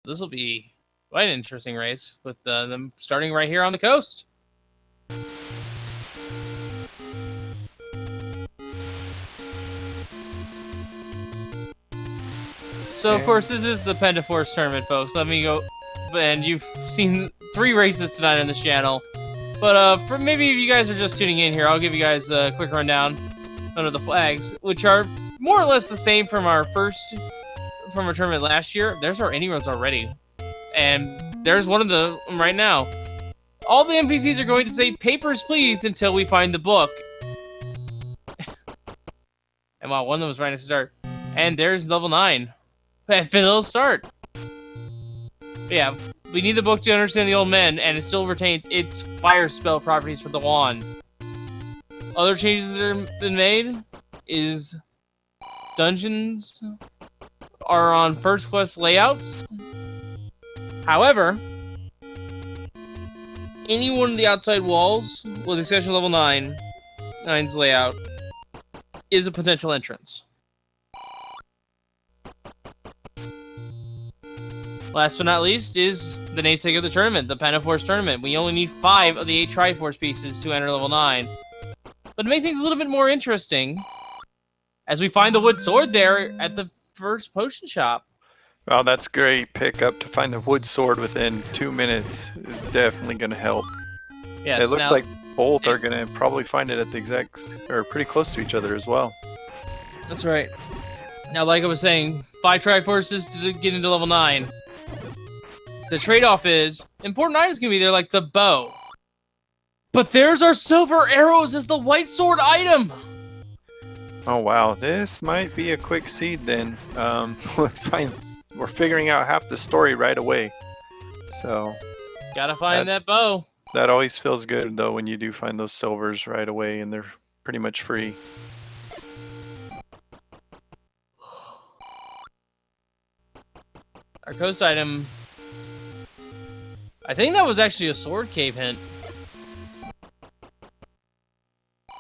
This will be quite an interesting race with them starting right here on the coast. So, of course, this is the Pentaforce tournament, folks. Let me go. And you've seen 3 races tonight on this channel. But for maybe if you guys are just tuning in here, I'll give you guys a quick rundown under the flags, which are more or less the same from our tournament last year. There's our indie roads already. And there's one of them right now. All the NPCs are going to say, "Papers, please," until we find the book. And wow, one of them was right next to start. And there's level 9. It'll start. But yeah, we need the book to understand the old men, and it still retains its fire spell properties for the wand. Other changes that have been made is dungeons are on first quest layouts. However, any one of the outside walls, with the exception of level 9's layout, is a potential entrance. Last but not least is the namesake of the tournament, the Pentaforce tournament. We only need 5 of the 8 Triforce pieces to enter level 9. But to make things a little bit more interesting, as we find the wood sword there at the first potion shop. Well, that's great pickup to find the wood sword within 2 minutes is definitely going to help. Yes, it looks like both are going to probably find it at the exact, or pretty close to each other as well. That's right. Now, like I was saying, 5 Triforces to get into level 9. The trade-off is, important items can be there, like the bow. But there's our silver arrows as the white sword item! Oh wow, this might be a quick seed then. We're figuring out half the story right away. So gotta find that bow. That always feels good though when you do find those silvers right away and they're pretty much free. Our coast item, I think that was actually a sword cave hint.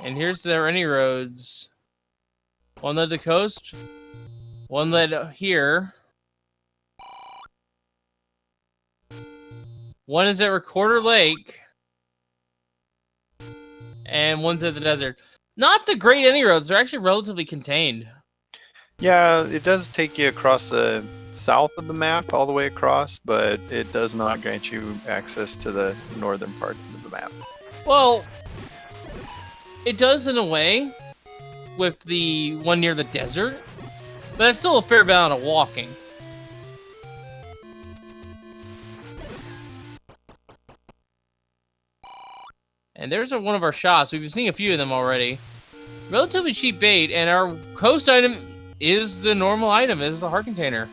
And here's the any roads. One led to coast, one led here. One is at Recorder Lake, and one's at the desert. Not the great any roads, they're actually relatively contained. Yeah, it does take you across the south of the map all the way across, but it does not grant you access to the northern part of the map. Well, it does in a way with the one near the desert, but that's still a fair amount of walking. And there's one of our shops. We've been seeing a few of them already. Relatively cheap bait, and our coast item is the normal item, is the heart container.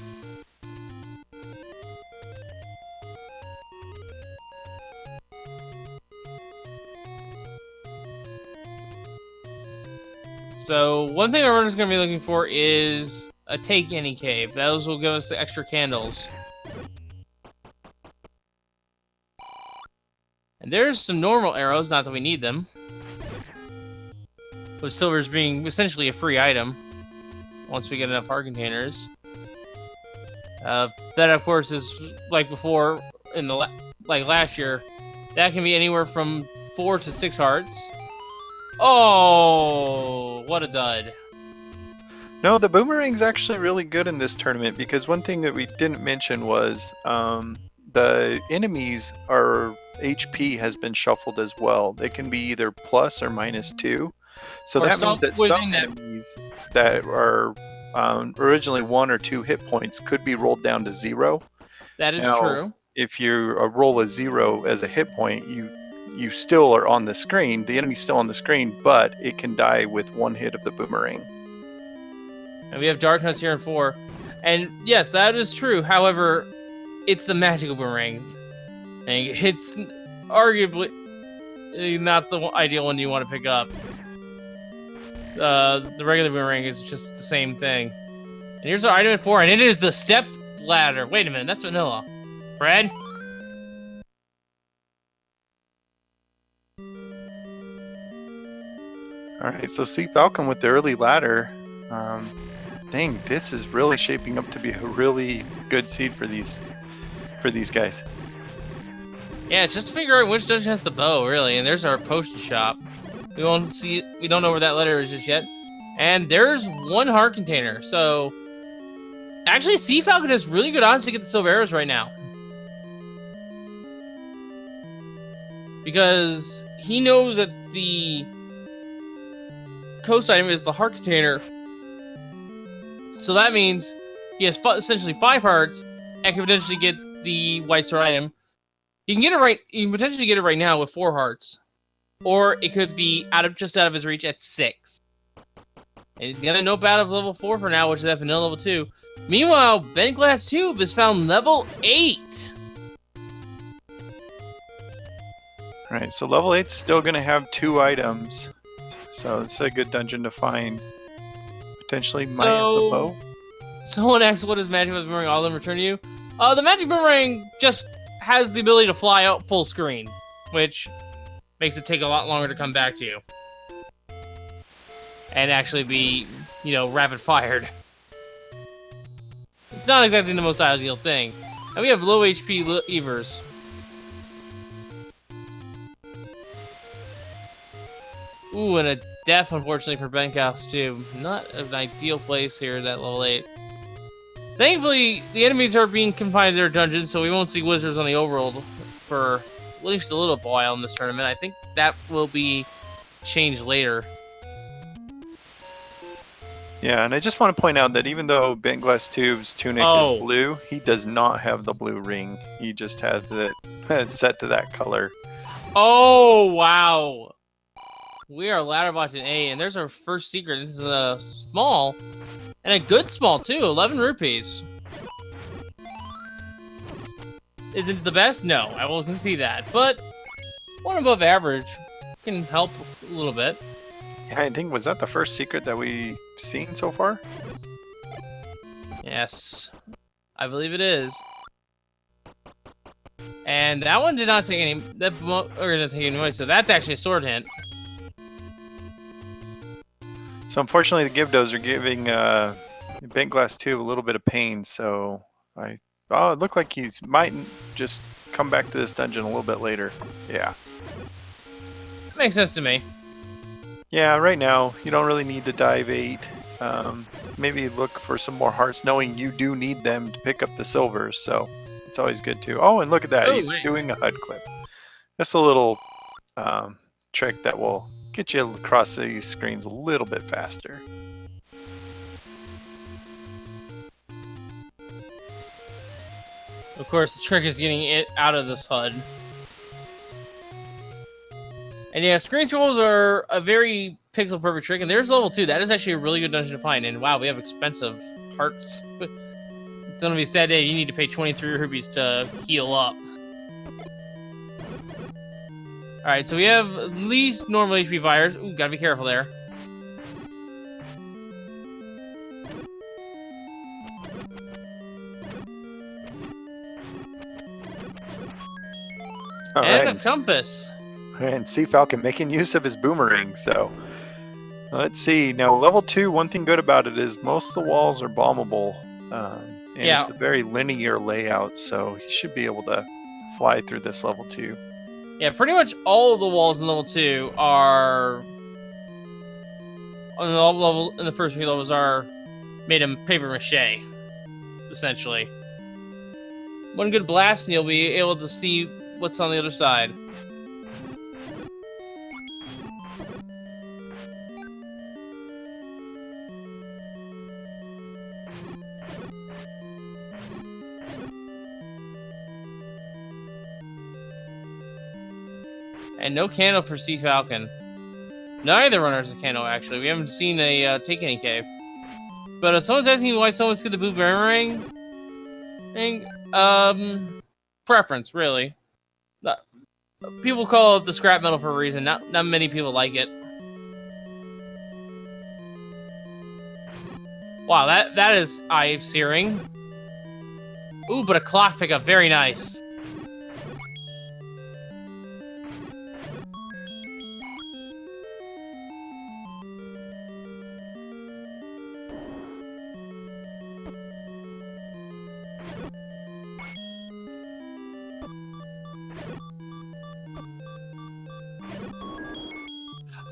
So, one thing our runner's going to be looking for is a Take Any Cave. Those will give us the extra candles. And there's some normal arrows, not that we need them. With silvers being essentially a free item once we get enough heart containers. That, of course, is like before in the last year. That can be anywhere from 4 to 6 hearts. Oh, what a dud. No, the boomerang's actually really good in this tournament because one thing that we didn't mention was the enemies are HP has been shuffled as well. They can be either plus or -2. So that means that some enemies that are originally 1 or 2 hit points could be rolled down to 0. That is true. If you roll a 0 as a hit point, you still are on the screen. The enemy's still on the screen, but it can die with 1 hit of the boomerang. And we have darkness here in 4. And yes, that is true. However, it's the magical boomerang. And it's arguably not the ideal one you want to pick up. The regular boomerang is just the same thing. And here's our item at 4, and it is the stepped ladder. Wait a minute, that's vanilla. Brad? Alright, so Cfalcon with the early ladder. Dang, this is really shaping up to be a really good seed for these. for these guys. Yeah, it's just to figure out which dungeon has the bow, really. And there's our potion shop. We won't see. We don't know where that letter is just yet. And there's one heart container. So actually, Cfalcon has really good odds to get the silver arrows right now, because he knows that the coast item is the heart container. So that means he has essentially 5 hearts and can potentially get the white sword item. You can get it right. You can potentially get it right now with 4 hearts, or it could be just out of his reach at 6. And he's gonna nope out of level 4 for now, which is at vanilla level 2. Meanwhile, bentglasstube is found level 8. All right, so level 8's still going to have 2 items. So it's a good dungeon to find. Potentially might have the bow. Someone asked, what does magic with the boomerang all of them return to you? The magic boomerang just has the ability to fly out full screen, which makes it take a lot longer to come back to you. And actually be, rapid fired. It's not exactly the most ideal thing. And we have low HP Evers. Ooh, and a death, unfortunately, for bentglasstube. Not an ideal place here at level 8. Thankfully, the enemies are being confined to their dungeons, so we won't see wizards on the overworld for at least a little while in this tournament. I think that will be changed later. Yeah, and I just want to point out that even though bentglasstube's tunic is blue, he does not have the blue ring. He just has it set to that color. Oh, wow. We are ladder box in A, and there's our first secret. This is a small, and a good small, too. 11 rupees. Is it the best? No, I will concede that. But one above average can help a little bit. Yeah, I think, was that the first secret that we've seen so far? Yes, I believe it is. And that one did not take any, noise, so that's actually a sword hint. So unfortunately, the Gibdos are giving bentglasstube a little bit of pain. So it looked like he might just come back to this dungeon a little bit later. Yeah. Makes sense to me. Yeah, right now you don't really need to dive 8. Maybe look for some more hearts, knowing you do need them to pick up the silvers. So it's always good too. Oh, and look at that! He's doing a HUD clip. That's a little trick that will get you across these screens a little bit faster. Of course, the trick is getting it out of this HUD. And yeah, screen trolls are a very pixel-perfect trick, and there's level 2. That is actually a really good dungeon to find, and wow, we have expensive hearts. It's gonna be a sad day. You need to pay 23 rupees to heal up. Alright, so we have at least normal HP fires. Ooh, gotta be careful there. And a compass. And Cfalcon making use of his boomerang. So let's see. Now, level 2, one thing good about it is most of the walls are bombable. And it's a very linear layout, so he should be able to fly through this level 2. Yeah, pretty much all of the walls in level 2 are in the first few levels are made of paper mache, essentially. One good blast and you'll be able to see what's on the other side. And no candle for Cfalcon. Neither runner has a candle, actually. We haven't seen a take any cave. But if someone's asking why someone's get the blue boomerang thing, preference, really. People call it the scrap metal for a reason. Not many people like it. Wow, that is eye-searing. Ooh, but a clock pickup, very nice.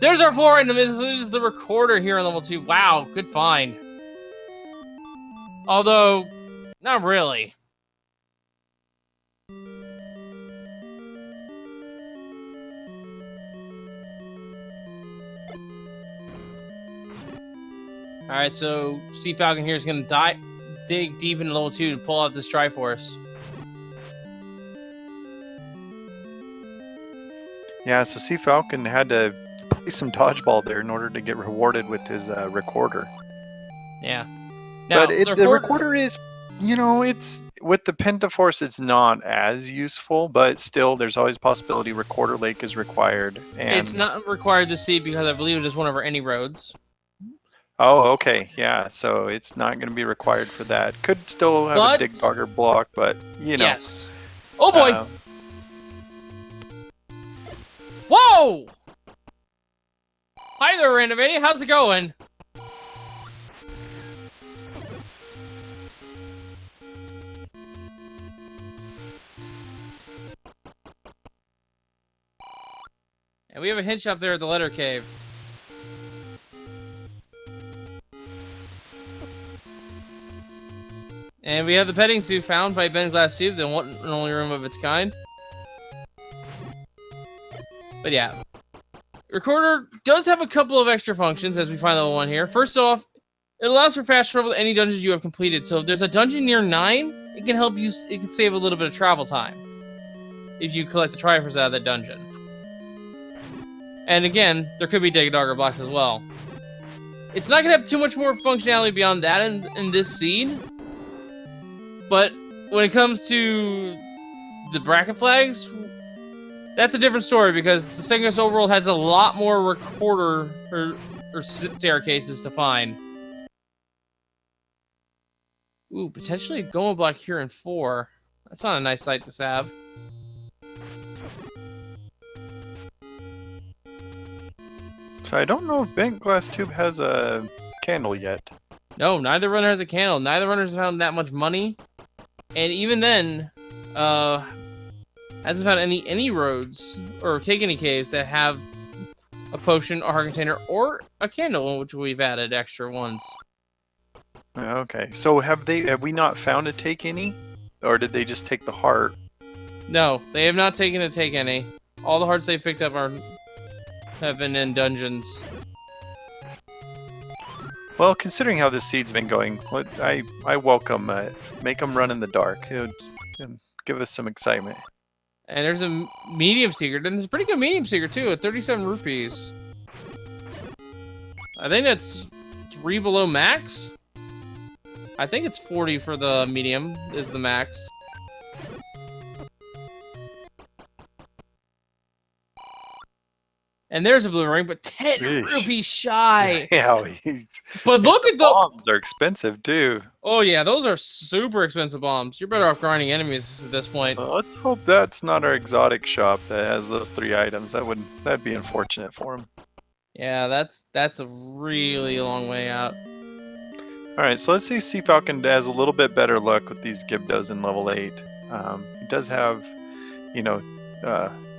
There's our floor item. This is the recorder here on level 2. Wow, good find. Although, not really. Alright, so Cfalcon here is going to dig deep into level 2 to pull out this Triforce. Yeah, so Cfalcon had to play some dodgeball there in order to get rewarded with his recorder. Yeah. Now, But the recorder is, you know, it's with the Pentaforce, it's not as useful, but still, there's always possibility Recorder Lake is required. And it's not required to see because I believe it is one of our any roads. oh, okay, yeah. So it's not going to be required for that. Could still have a dig dogger block, but you know. Yes. Oh boy. Whoa! Hi there, Randomizer. How's it going? And we have a hint shop there at the Letter Cave. And we have the petting zoo found by bentglasstube, the one and only room of its kind. But yeah. Recorder does have a couple of extra functions as we find level 1 here. First off, it allows for fast travel to any dungeons you have completed. So if there's a dungeon near 9, it can help you, it can save a little bit of travel time if you collect the Triforce out of that dungeon. And again, there could be dig dogger blocks as well. It's not going to have too much more functionality beyond that in this seed. But when it comes to the bracket flags, that's a different story because the Second Overworld has a lot more recorder or staircases to find. Ooh, potentially a Goma block here in 4. That's not a nice sight to have. So I don't know if bentglasstube has a candle yet. No, neither runner has a candle. Neither runner's found that much money. And even then, hasn't found any roads or take any caves that have a potion or heart container or a candle, which we've added extra ones. Okay, so have we not found a take any, or did they just take the heart? No, they have not taken a take any. All the hearts they picked up have been in dungeons. Well, considering how this seed's been going, I welcome make them run in the dark. It would give us some excitement. And there's a medium secret, and there's a pretty good medium secret too, at 37 rupees. I think that's 3 below max. I think it's 40 for the medium is the max. And there's a blue ring, but 10 rupees shy. Yeah, but look at the bombs. They're expensive too. Oh yeah, those are super expensive bombs. You're better off grinding enemies at this point. Let's hope that's not our exotic shop that has those 3 items. That'd be unfortunate for him. Yeah, that's a really long way out. All right, so let's see if Cfalcon has a little bit better luck with these Gibdos in level 8. He does have, you know,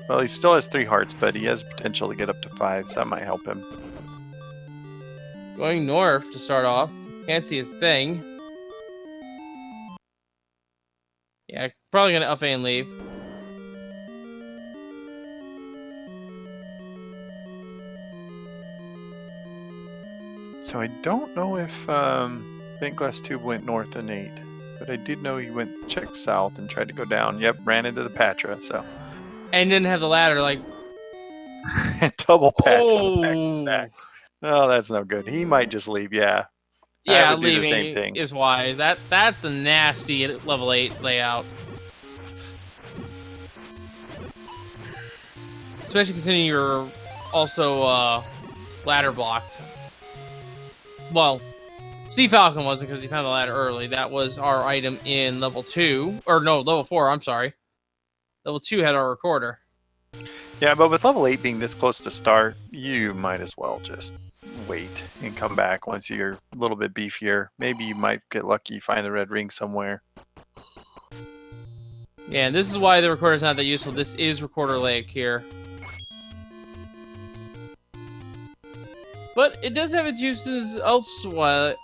well, he still has 3 hearts, but he has potential to get up to 5, so that might help him. Going north to start off. Can't see a thing. Yeah, probably gonna up A and leave. So I don't know if bentglasstube went north in 8, but I did know he went checked south and tried to go down. Yep, ran into the Patra, so. And didn't have the ladder, like... Double Patra. Oh. Back. Oh, that's no good. He might just leave, yeah. Yeah, leaving the same thing. Is wise. That's a nasty level 8 layout. Especially considering you're also ladder blocked. Well, Cfalcon wasn't because he found the ladder early. That was our item in level 2. Or no, level 4, I'm sorry. Level 2 had our recorder. Yeah, but with level 8 being this close to start, you might as well just wait and come back once you're a little bit beefier. Maybe you might get lucky, find the red ring somewhere. Yeah, and this is why the recorder is not that useful. This is Recorder Lake here. But it does have its uses elsewhere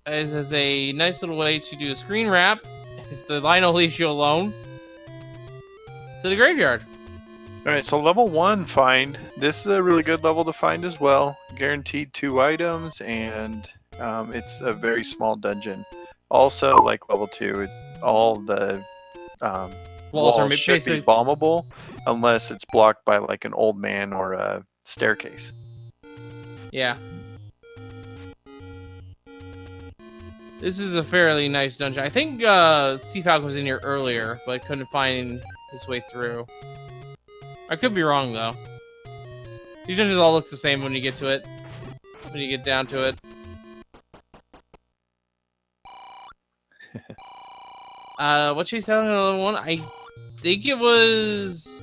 as a nice little way to do a screen wrap, if the line will leave you alone, to the graveyard. Alright, so level 1 find. This is a really good level to find as well. Guaranteed 2 items, and it's a very small dungeon. Also, like level 2, all the Walls are should be basically bombable unless it's blocked by like an old man or a staircase. yeah. This is a fairly nice dungeon. I think Cfalcon was in here earlier, but couldn't find his way through. I could be wrong though. These dungeons all look the same when you get to it. When you get down to it. What she said on another one? I think it was.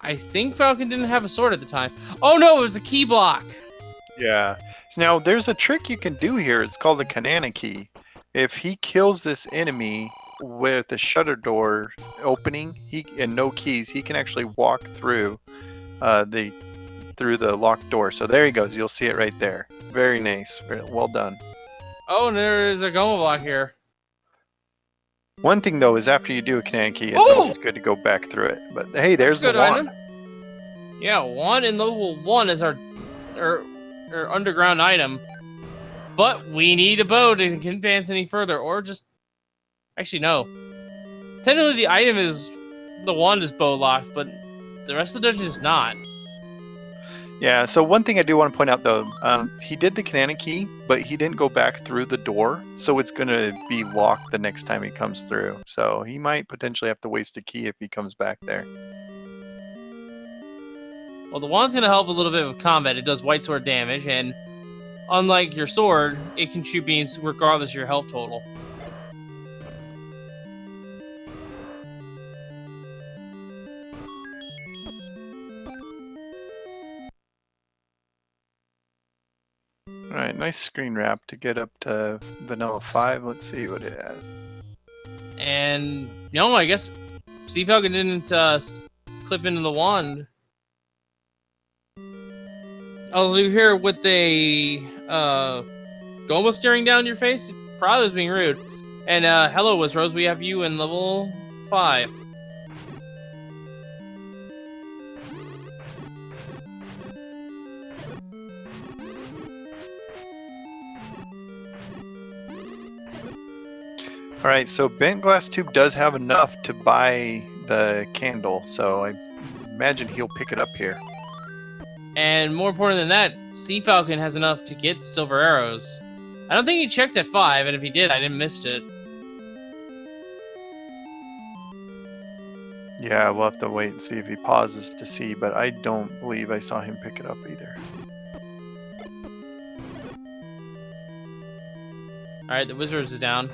I think Falcon didn't have a sword at the time. Oh no, it was the key block. Yeah. So now there's a trick you can do here. It's called the Kanana key. If he kills this enemy with the shutter door opening, and no keys, he can actually walk through the locked door. So there he goes. You'll see it right there. Very nice. Very well done. Oh, and there is a Goma block here. One thing though is after you do a Kanana key, it's Ooh! always good to go back through it. But hey, there's the Good wand. item. Yeah, wand in level 1 is our underground item. But we need a bow to advance any further, or just actually no. Technically, the item is the wand is bow locked, but the rest of the dungeon is not. Yeah, so one thing I do want to point out though, he did the Kanana key, but he didn't go back through the door, so it's going to be locked the next time he comes through. So he might potentially have to waste a key if he comes back there. Well, the wand's going to help a little bit with combat. It does white sword damage, and unlike your sword, it can shoot beams regardless of your health total. Alright, nice screen wrap to get up to vanilla 5. Let's see what it has. And, no, I guess Cfalcon didn't clip into the wand. I'll do here with a Goma staring down your face. It probably was being rude. And hello, Wizrose, we have you in level 5. Alright, so bentglasstube does have enough to buy the candle, so I imagine he'll pick it up here. And more important than that, Cfalcon has enough to get silver arrows. I don't think he checked at 5, and if he did, I didn't miss it. Yeah, we'll have to wait and see if he pauses to see, but I don't believe I saw him pick it up either. Alright, the Wizards is down.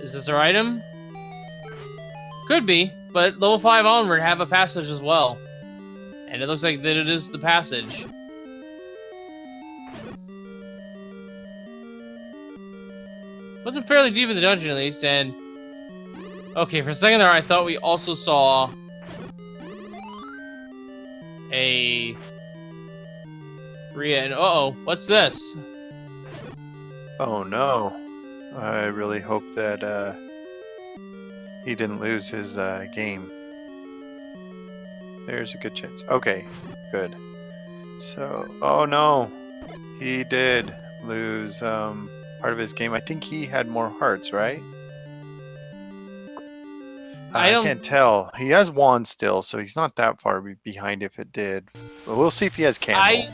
Is this our item? Could be, but level 5 onward have a passage as well. And it looks like that it is the passage. Wasn't fairly deep in the dungeon at least, and... Okay, for a second there I thought we also saw... a... Ria, and uh-oh, what's this? Oh no. I really hope that he didn't lose his game. There's a good chance. Okay, good. So, oh no. He did lose part of his game. I think he had more hearts, right? I can't tell. He has wand still, so he's not that far behind if it did. But we'll see if he has candle.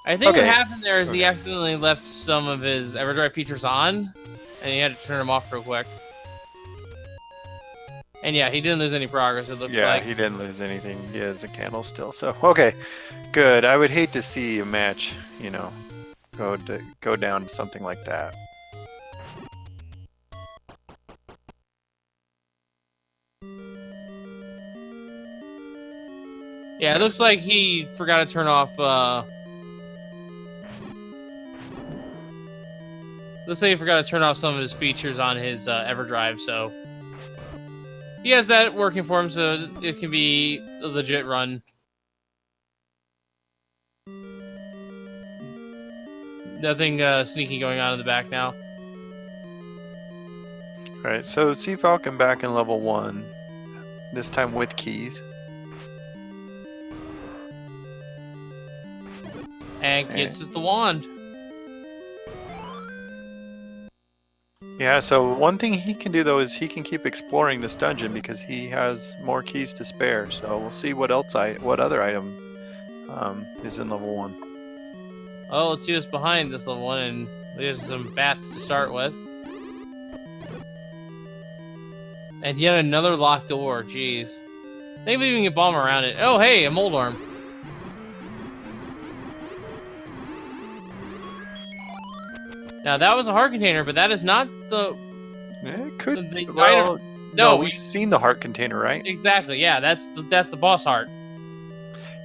I think what happened there is he accidentally left some of his Everdrive features on, and he had to turn them off real quick. And yeah, he didn't lose any progress, it looks like. Yeah, he didn't lose anything. He has a candle still, so okay. Good. I would hate to see a match, you know, go down to something like that. Yeah, it looks like he forgot to turn off. Looks like he forgot to turn off some of his features on his EverDrive, so he has that working for him, so it can be a legit run. Nothing sneaky going on in the back now. Alright, so Cfalcon back in level 1. This time with keys. And gets us the wand. Yeah, so one thing he can do though is he can keep exploring this dungeon because he has more keys to spare. So we'll see what other item is in level 1. Oh, let's see what's behind this level 1, and there's some bats to start with. And yet another locked door, jeez. Maybe we can get bomb around it. Oh, hey, a mold arm. Now that was a heart container, but that is not the. It could. The Well, item. no, No, we've seen the heart container, right? Exactly. Yeah, that's the boss heart.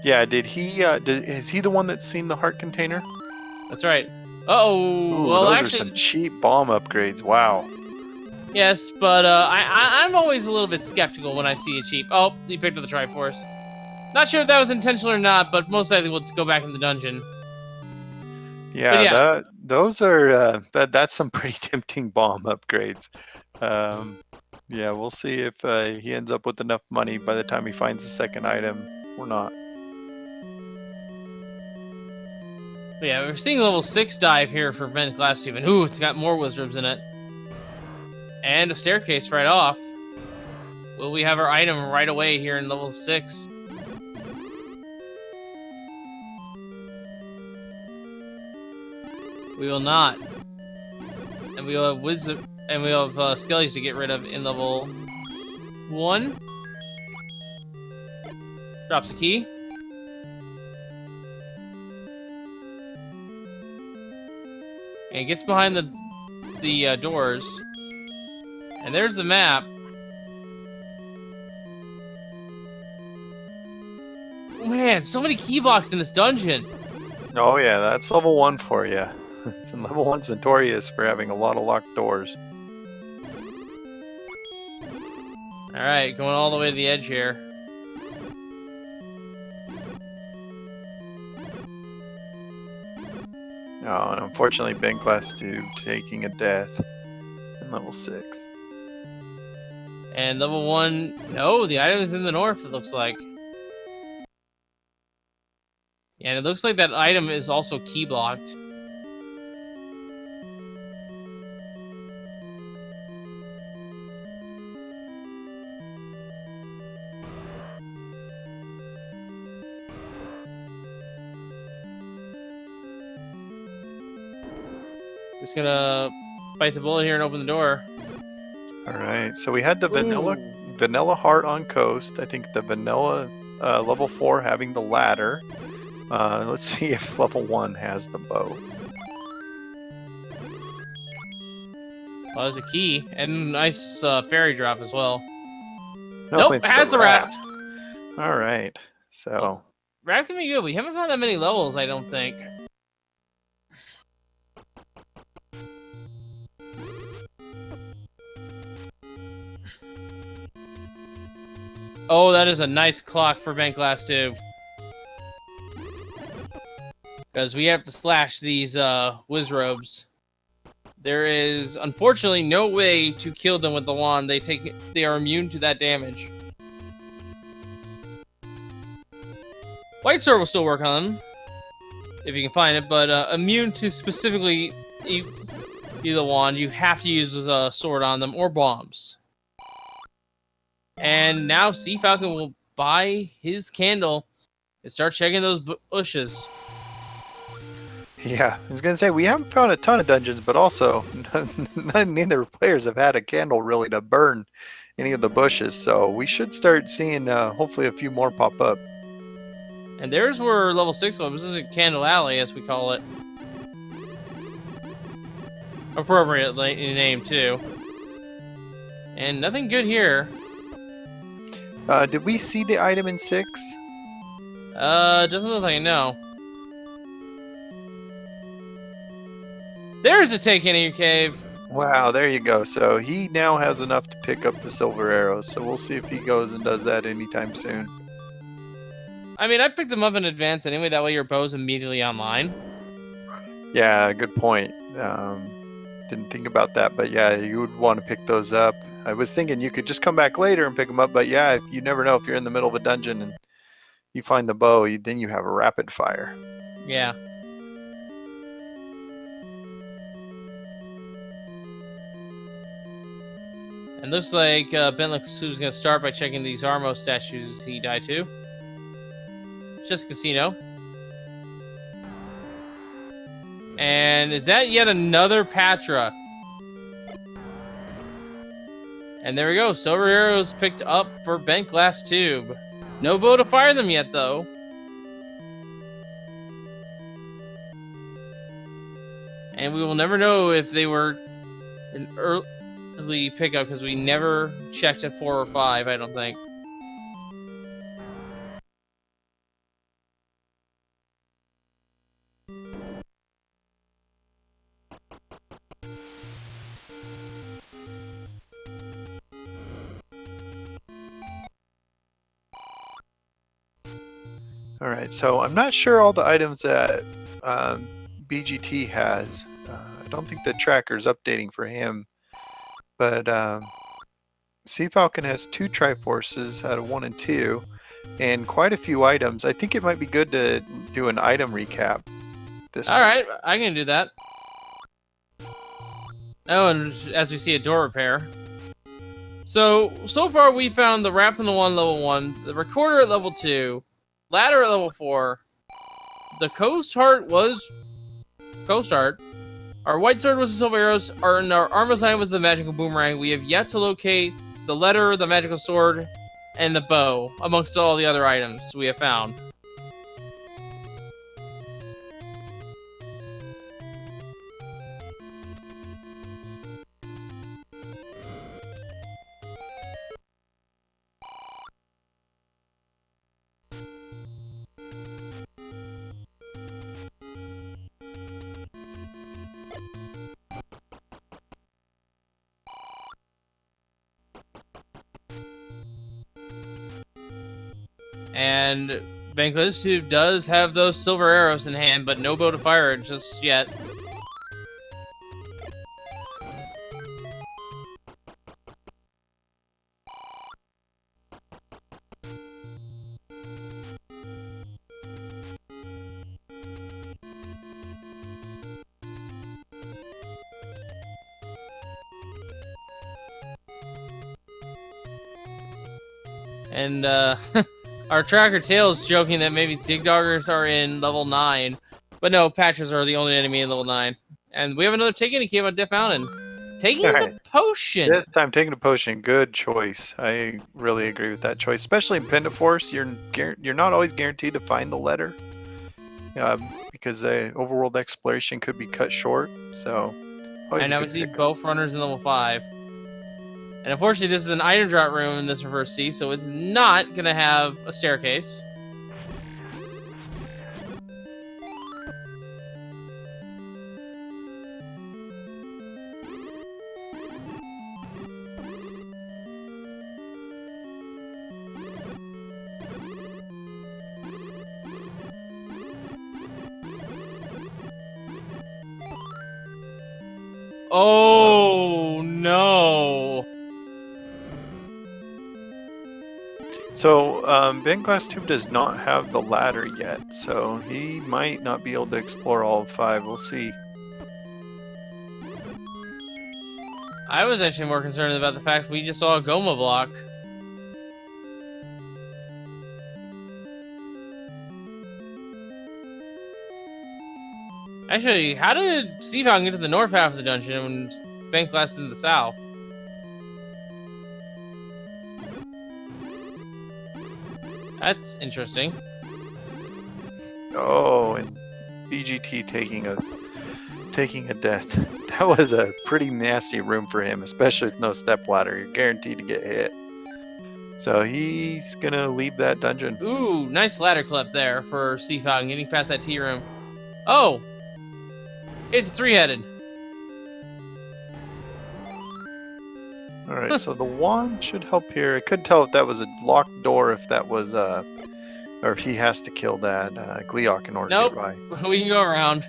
Yeah. Did he? Is he the one that's seen the heart container? That's right. Uh-oh. Ooh, Well, those actually, are some cheap bomb upgrades. Wow. yes, but I'm always a little bit skeptical when I see a cheap. Oh, he picked up the Triforce. Not sure if that was intentional or not, but most likely we'll go back in the dungeon. Yeah, yeah. those are that's some pretty tempting bomb upgrades. Yeah, we'll see if he ends up with enough money by the time he finds the second item or not. But yeah, we're seeing level 6 dive here for bentglasstube, and ooh, it's got more wizards in it. And a staircase right off. Will we have our item right away here in level 6? We will not. And we will have wizard, and we will have skellies to get rid of in level 1. Drops a key. And gets behind the doors. And there's the map. Oh, man, so many key blocks in this dungeon. Oh yeah, that's level 1 for you. It's in level 1 Centaurius for having a lot of locked doors. Alright, going all the way to the edge here. Oh, and unfortunately bentglasstube taking a death in level 6. And level 1, no, the item is in the north, it looks like. Yeah, and it looks like that item is also key blocked. Just gonna bite the bullet here and open the door. Alright, so we had the vanilla heart on coast. I think the vanilla level 4 having the ladder. Let's see if level 1 has the bow. Oh, there's a key and a nice fairy drop as well. No, Nope, it's it has the raft. Alright, so Raft can be good. We haven't found that many levels, I don't think. Oh, that is a nice clock for bentglasstube. Because we have to slash these wizrobes. There is unfortunately no way to kill them with the wand. They are immune to that damage. White sword will still work on them, if you can find it, but immune to specifically either wand, you have to use a sword on them or bombs. And now Cfalcon will buy his candle and start checking those bushes. yeah, I was gonna say we haven't found a ton of dungeons, but also neither players have had a candle really to burn any of the bushes, so we should start seeing hopefully a few more pop up. And there's where level 6 was. This is a Candle Alley, as we call it. Appropriately named, too. And nothing good here. Did we see the item in 6? Doesn't look like no. There's a take in your cave. Wow, there you go. So he now has enough to pick up the silver arrows. So we'll see if he goes and does that anytime soon. I mean, I picked them up in advance anyway. That way your bow's immediately online. Yeah, good point. Didn't think about that, but yeah, you would want to pick those up. I was thinking you could just come back later and pick them up, but yeah, you never know if you're in the middle of a dungeon and you find the bow, then you have a rapid fire. Yeah. And looks like bentglasstube gonna start by checking these Armo statues he died to. Just a casino. And is that yet another Patra? And there we go. Silver arrows picked up for bentglasstube. No bow to fire them yet, though. And we will never know if they were an early pickup because we never checked at 4 or 5, I don't think. All right, so I'm not sure all the items that BGT has. I don't think the tracker's updating for him, but Cfalcon has 2 Triforces out of 1 and 2, and quite a few items. I think it might be good to do an item recap. All right, I can do that. Oh, and as we see, a door repair. So far we found the wrap from the one level 1, the recorder at level 2, ladder at level 4, the coast heart was coast heart, our white sword was the silver arrows, and our armor sign was the magical boomerang. We have yet to locate the letter, the magical sword, and the bow amongst all the other items we have found. And bentglasstube does have those silver arrows in hand, but no bow to fire it just yet. And our tracker Tails joking that maybe Digdoggers are in level 9, but no, Patches are the only enemy in level 9. And we have another take in came on Death Mountain. Taking the potion. This time taking a potion, good choice. I really agree with that choice, especially in Pendaforce. You're not always guaranteed to find the letter, because the overworld exploration could be cut short. So, and now we see both runners in level 5. And unfortunately, this is an item drop room in this reverse C, so it's not gonna have a staircase. Oh no! So, bentglasstube does not have the ladder yet, so he might not be able to explore all of 5. We'll see. I was actually more concerned about the fact we just saw a Goma block. Actually, how did Cfalcon get to the north half of the dungeon when bentglass is in the south? That's interesting. Oh, and BGT taking a death. That was a pretty nasty room for him, especially with no step ladder. You're guaranteed to get hit. So he's gonna leave that dungeon. Ooh, nice ladder clip there for Cfalcon getting past that T room. Oh, it's three-headed. All right, so the wand should help here. I couldn't tell if that was a locked door, if that was or if he has to kill that Gleeok in order Nope. to get by. We can go around.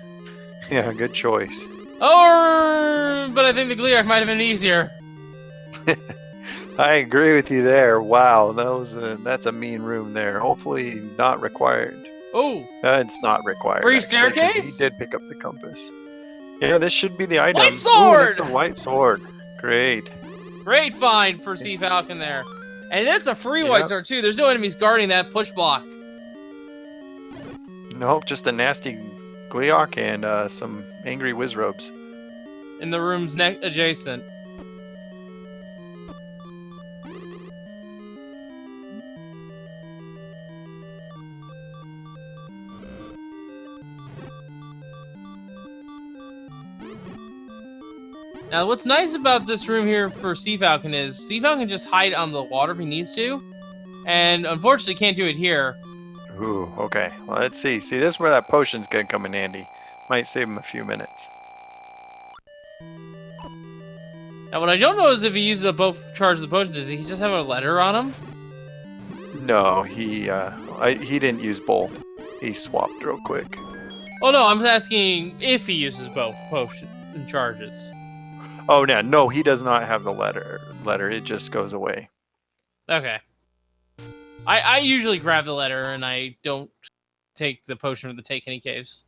Yeah, good choice. Oh, but I think the Gleeok might have been easier. I agree with you there. Wow, that's a mean room there. Hopefully not required. Oh, It's not required. free actually, 'cause staircase? He did pick up the compass. Yeah, this should be the item. White Ooh, sword! it's a white sword. Great. Great find for Cfalcon there. And it's a free Yep. white sword too. There's no enemies guarding that push block. Nope, just a nasty Gleeok and some angry Wizrobes. In the rooms adjacent. Now, what's nice about this room here for Cfalcon is Cfalcon can just hide on the water if he needs to, and unfortunately can't do it here. Ooh, okay. Well, let's see. See, this is where that potion's gonna come in handy. Might save him a few minutes. Now, what I don't know is if he uses both charges of the potion, does he just have a letter on him? No, he didn't use both. He swapped real quick. Oh no, I'm asking if he uses both potion and charges. Oh, no, he does not have the letter. It just goes away. Okay. I usually grab the letter and I don't take the potion for the Take Any Caves.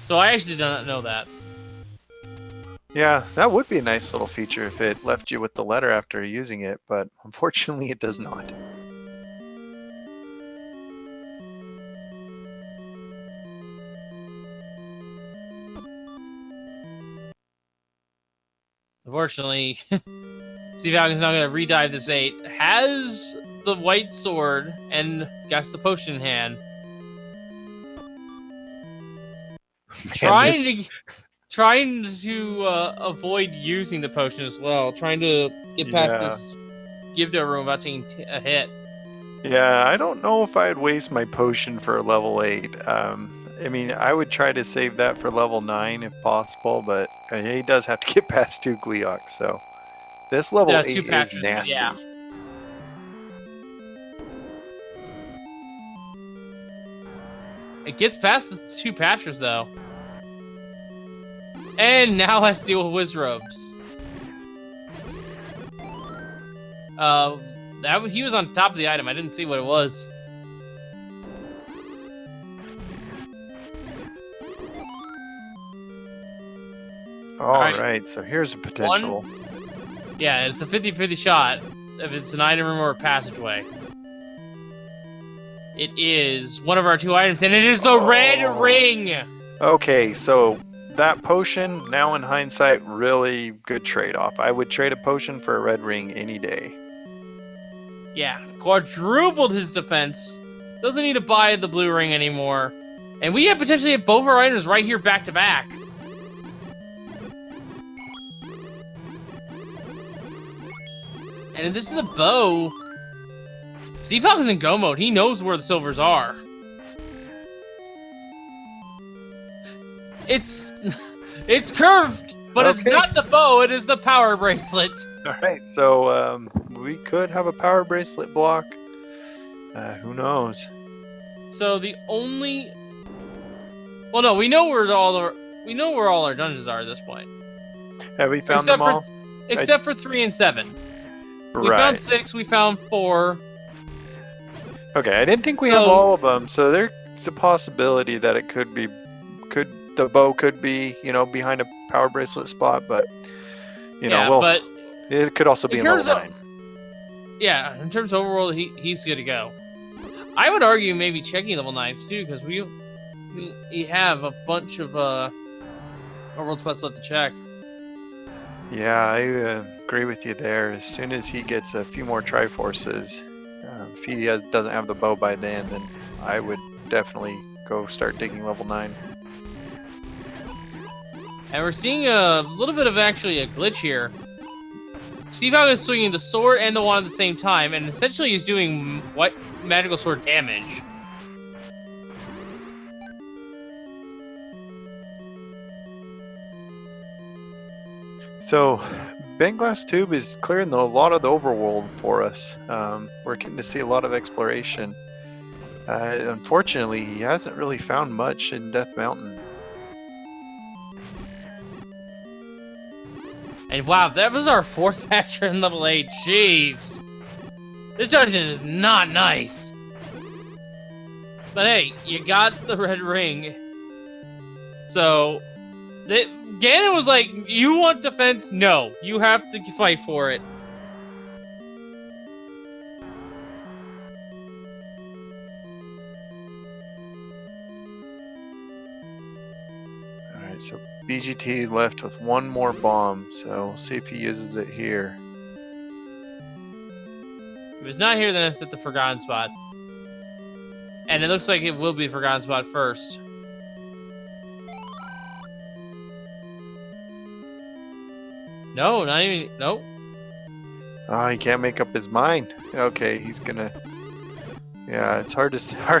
So I actually did not know that. Yeah, that would be a nice little feature if it left you with the letter after using it, but unfortunately it does not. Unfortunately, Cfalcon's not going to redive this 8. Has the white sword and got the potion in hand. Trying to avoid using the potion as well. Trying to get past this give-to room without taking a hit. Yeah, I don't know if I'd waste my potion for level 8. I mean, I would try to save that for level 9 if possible, but he does have to get past 2 Gleeoks, so this level 8 is nasty. Yeah. It gets past the 2 Patchers, though. And now has to deal with Wizrobes. He was on top of the item. I didn't see what it was. Alright, so here's a potential. Yeah, it's a 50-50 shot if it's an item room or a passageway. It is one of our 2 items, and it is the red ring! Okay, so that potion, now in hindsight, really good trade-off. I would trade a potion for a red ring any day. Yeah, quadrupled his defense. Doesn't need to buy the blue ring anymore. And we have potentially both our items right here back to back. And in addition to the bow, Cfalcon's in go mode. He knows where the silvers are. It's curved, but it's not the bow. It is the power bracelet. All right, so we could have a power bracelet block. Who knows? So the only, well, no, we know where all our dungeons are at this point. Have we found them all? Except for 3 and 7. Right. We found 6. We found 4. Okay, I didn't think we have all of them, so there's a possibility that it could be, the bow could be, behind a power bracelet spot, but but it could also be in level 9. Yeah, in terms of overworld, he's good to go. I would argue maybe checking level 9 too, because we have a bunch of overworld spots left to check. Yeah, I agree with you there. As soon as he gets a few more Triforces, if he doesn't have the bow by then I would definitely go start digging level 9. And we're seeing a little bit of actually a glitch here. Cfalcon is swinging the sword and the wand at the same time, and essentially is doing what magical sword damage. So, bentglasstube is clearing a lot of the overworld for us. We're getting to see a lot of exploration. Unfortunately, he hasn't really found much in Death Mountain. And wow, that was our 4th patron level 8. Jeez. This dungeon is not nice. But hey, you got the red ring. So, Ganon was like, you want defense? No. You have to fight for it. Alright, so BGT left with one more bomb, so we'll see if he uses it here. If it's not here, then it's at the Forgotten Spot. And it looks like it will be Forgotten Spot first. No, not even... Nope. Oh, he can't make up his mind. Okay, he's gonna... Yeah, it's hard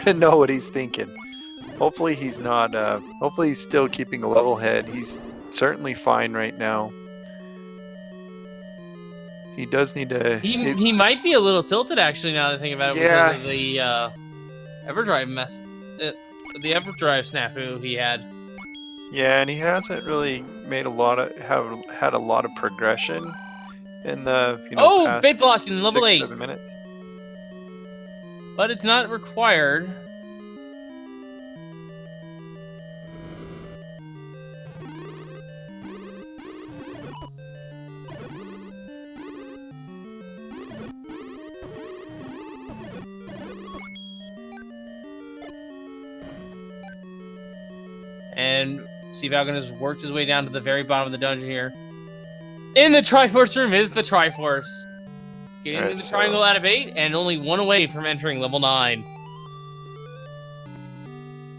to know what he's thinking. Hopefully he's not... hopefully he's still keeping a level head. He's certainly fine right now. He does need to... He might be a little tilted, actually, now that I think about it, Yeah. because of the Everdrive mess. The Everdrive snafu he had. Yeah, and he hasn't really made had a lot of progression in the past bait blocked in level 8. 6-7 minutes. But it's not required. And Cfalcon has worked his way down to the very bottom of the dungeon here. In the Triforce room is the Triforce. Getting into the triangle out of 8, and only 1 away from entering level 9.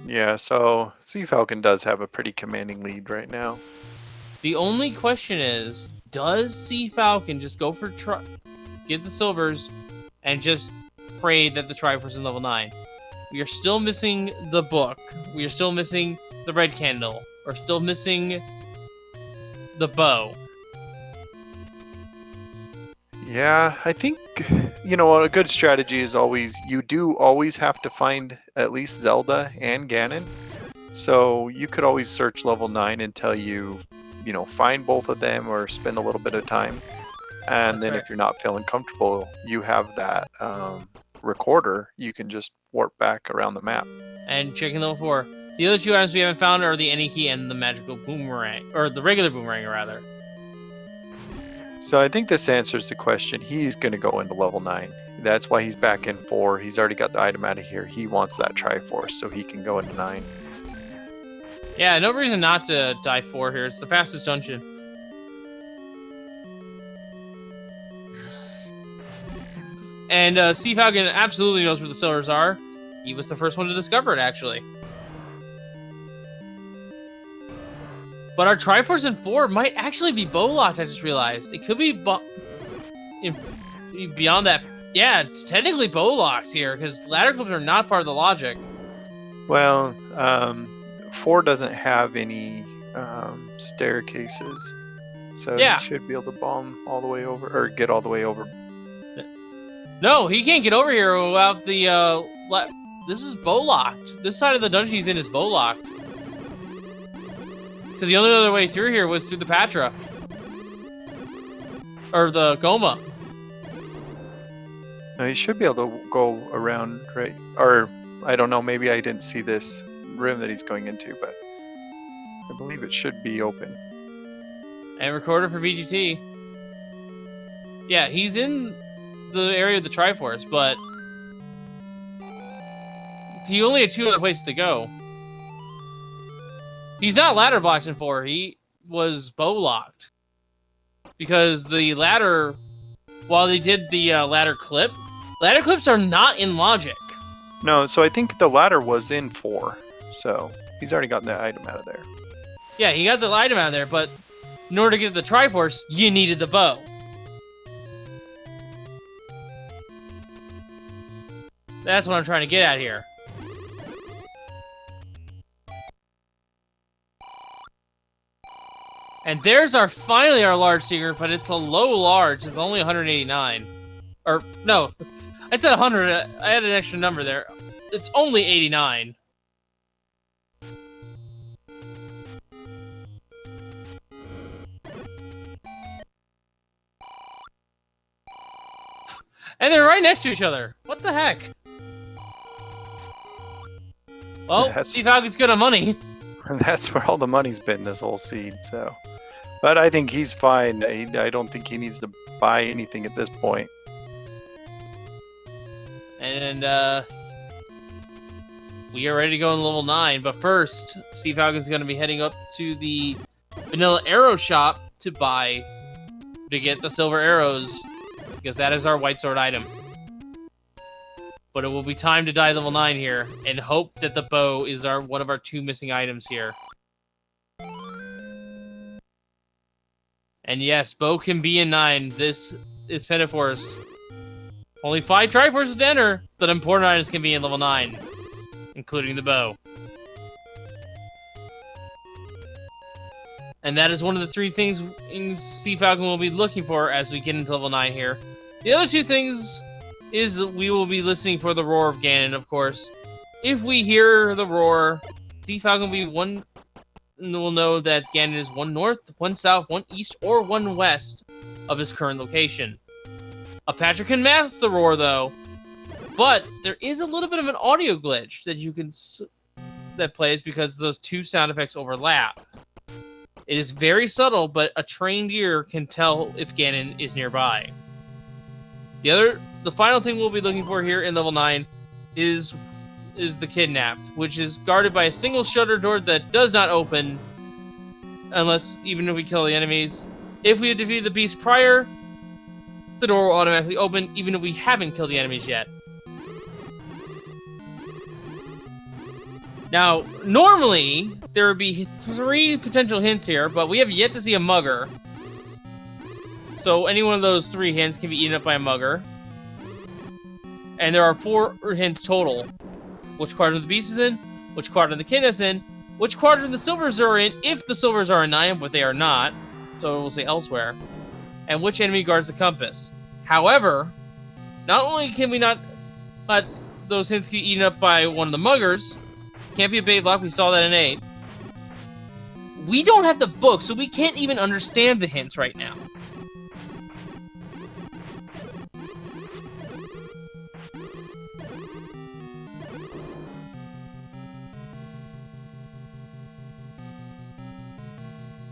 Yeah, so Cfalcon does have a pretty commanding lead right now. The only question is, does Cfalcon just go for get the silvers and just pray that the Triforce is level 9? We are still missing the book. We are still missing the red candle. We're still missing the bow. Yeah, I think, a good strategy is always, you do always have to find at least Zelda and Ganon. So you could always search level 9 until you, find both of them or spend a little bit of time. And then if you're not feeling comfortable, you have that recorder. You can just warp back around the map. And checking level 4. The other 2 items we haven't found are the Any Key and the magical boomerang. Or the regular boomerang, rather. So I think this answers the question. He's going to go into level 9. That's why he's back in 4. He's already got the item out of here. He wants that Triforce, so he can go into 9. Yeah, no reason not to die 4 here. It's the fastest dungeon. And Cfalcon absolutely knows where the silvers are. He was the first one to discover it, actually. But our Triforce in 4 might actually be bow locked, I just realized. It could be beyond that. Yeah, it's technically bow locked here, because ladder clips are not part of the logic. Well, 4 doesn't have any staircases. So yeah. He should be able to bomb all the way over, or get all the way over. No, he can't get over here without the, this is bow locked. This side of the dungeon he's in is bow locked. Because the only other way through here was through the Patra. Or the Goma. No, he should be able to go around, right? Or, I don't know, maybe I didn't see this room that he's going into, but I believe it should be open. And recorder for VGT. Yeah, he's in the area of the Triforce, but he only had 2 other places to go. He's not ladder blocked in 4. He was bow locked. Because the ladder, while they did the ladder clips are not in logic. No, so I think the ladder was in 4. So he's already gotten that item out of there. Yeah, he got the item out of there, but in order to get the Triforce, you needed the bow. That's what I'm trying to get at here. And there's finally our large secret, but it's a low large. It's only 189. Or, no, I said 100. I had an extra number there. It's only 89. And they're right next to each other. What the heck? Well, Cfalcon's good on money. That's where all the money's been this whole seed, so. But I think he's fine. I don't think he needs to buy anything at this point. And, we are ready to go in level 9, but first, Cfalcon's going to be heading up to the Vanilla Arrow shop to get the silver arrows, because that is our white sword item. But it will be time to die level 9 here, and hope that the bow is one of our 2 missing items here. And yes, bow can be in 9. This is Penteforce. Only 5 Triforces to enter, but important items can be in level 9, including the bow. And that is one of the 3 things Cfalcon will be looking for as we get into level 9 here. The other 2 things is we will be listening for the roar of Ganon, of course. If we hear the roar, Cfalcon will know that Ganon is 1 north, 1 south, 1 east, or 1 west of his current location. A Patrick can mask the roar, though, but there is a little bit of an audio glitch that plays because those 2 sound effects overlap. It is very subtle, but a trained ear can tell if Ganon is nearby. The final thing we'll be looking for here in level 9 is the Kidnapped, which is guarded by a single shutter door that does not open even if we kill the enemies. If we have defeated the beast prior, the door will automatically open, even if we haven't killed the enemies yet. Now, normally, there would be 3 potential hints here, but we have yet to see a mugger. So any one of those 3 hints can be eaten up by a mugger. And there are 4 hints total. Which quadrant the beast is in, which quadrant the kid is in, which quadrant the silvers are in, if the silvers are in 9, but they are not. So it will say elsewhere. And which enemy guards the compass. However, not only can we not let those hints be eaten up by one of the muggers, can't be a bait block, we saw that in 8. We don't have the book, so we can't even understand the hints right now.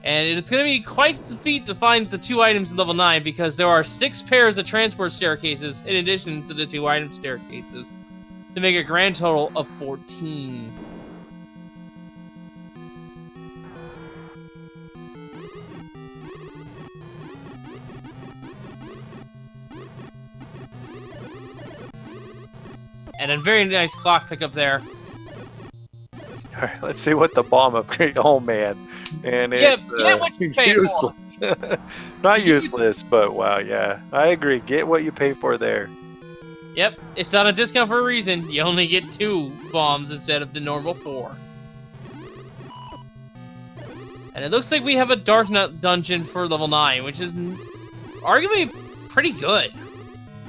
And it's going to be quite the feat to find the 2 items in level 9, because there are 6 pairs of transport staircases in addition to the 2 item staircases, to make a grand total of 14. And a very nice clock pickup there. Alright, let's see what the bomb upgrade. Oh man. And it's get what you pay useless. For. Not useless, but wow, yeah. I agree. Get what you pay for there. Yep, it's on a discount for a reason. You only get 2 bombs instead of the normal 4. And it looks like we have a Dark Nut dungeon for level 9, which is arguably pretty good.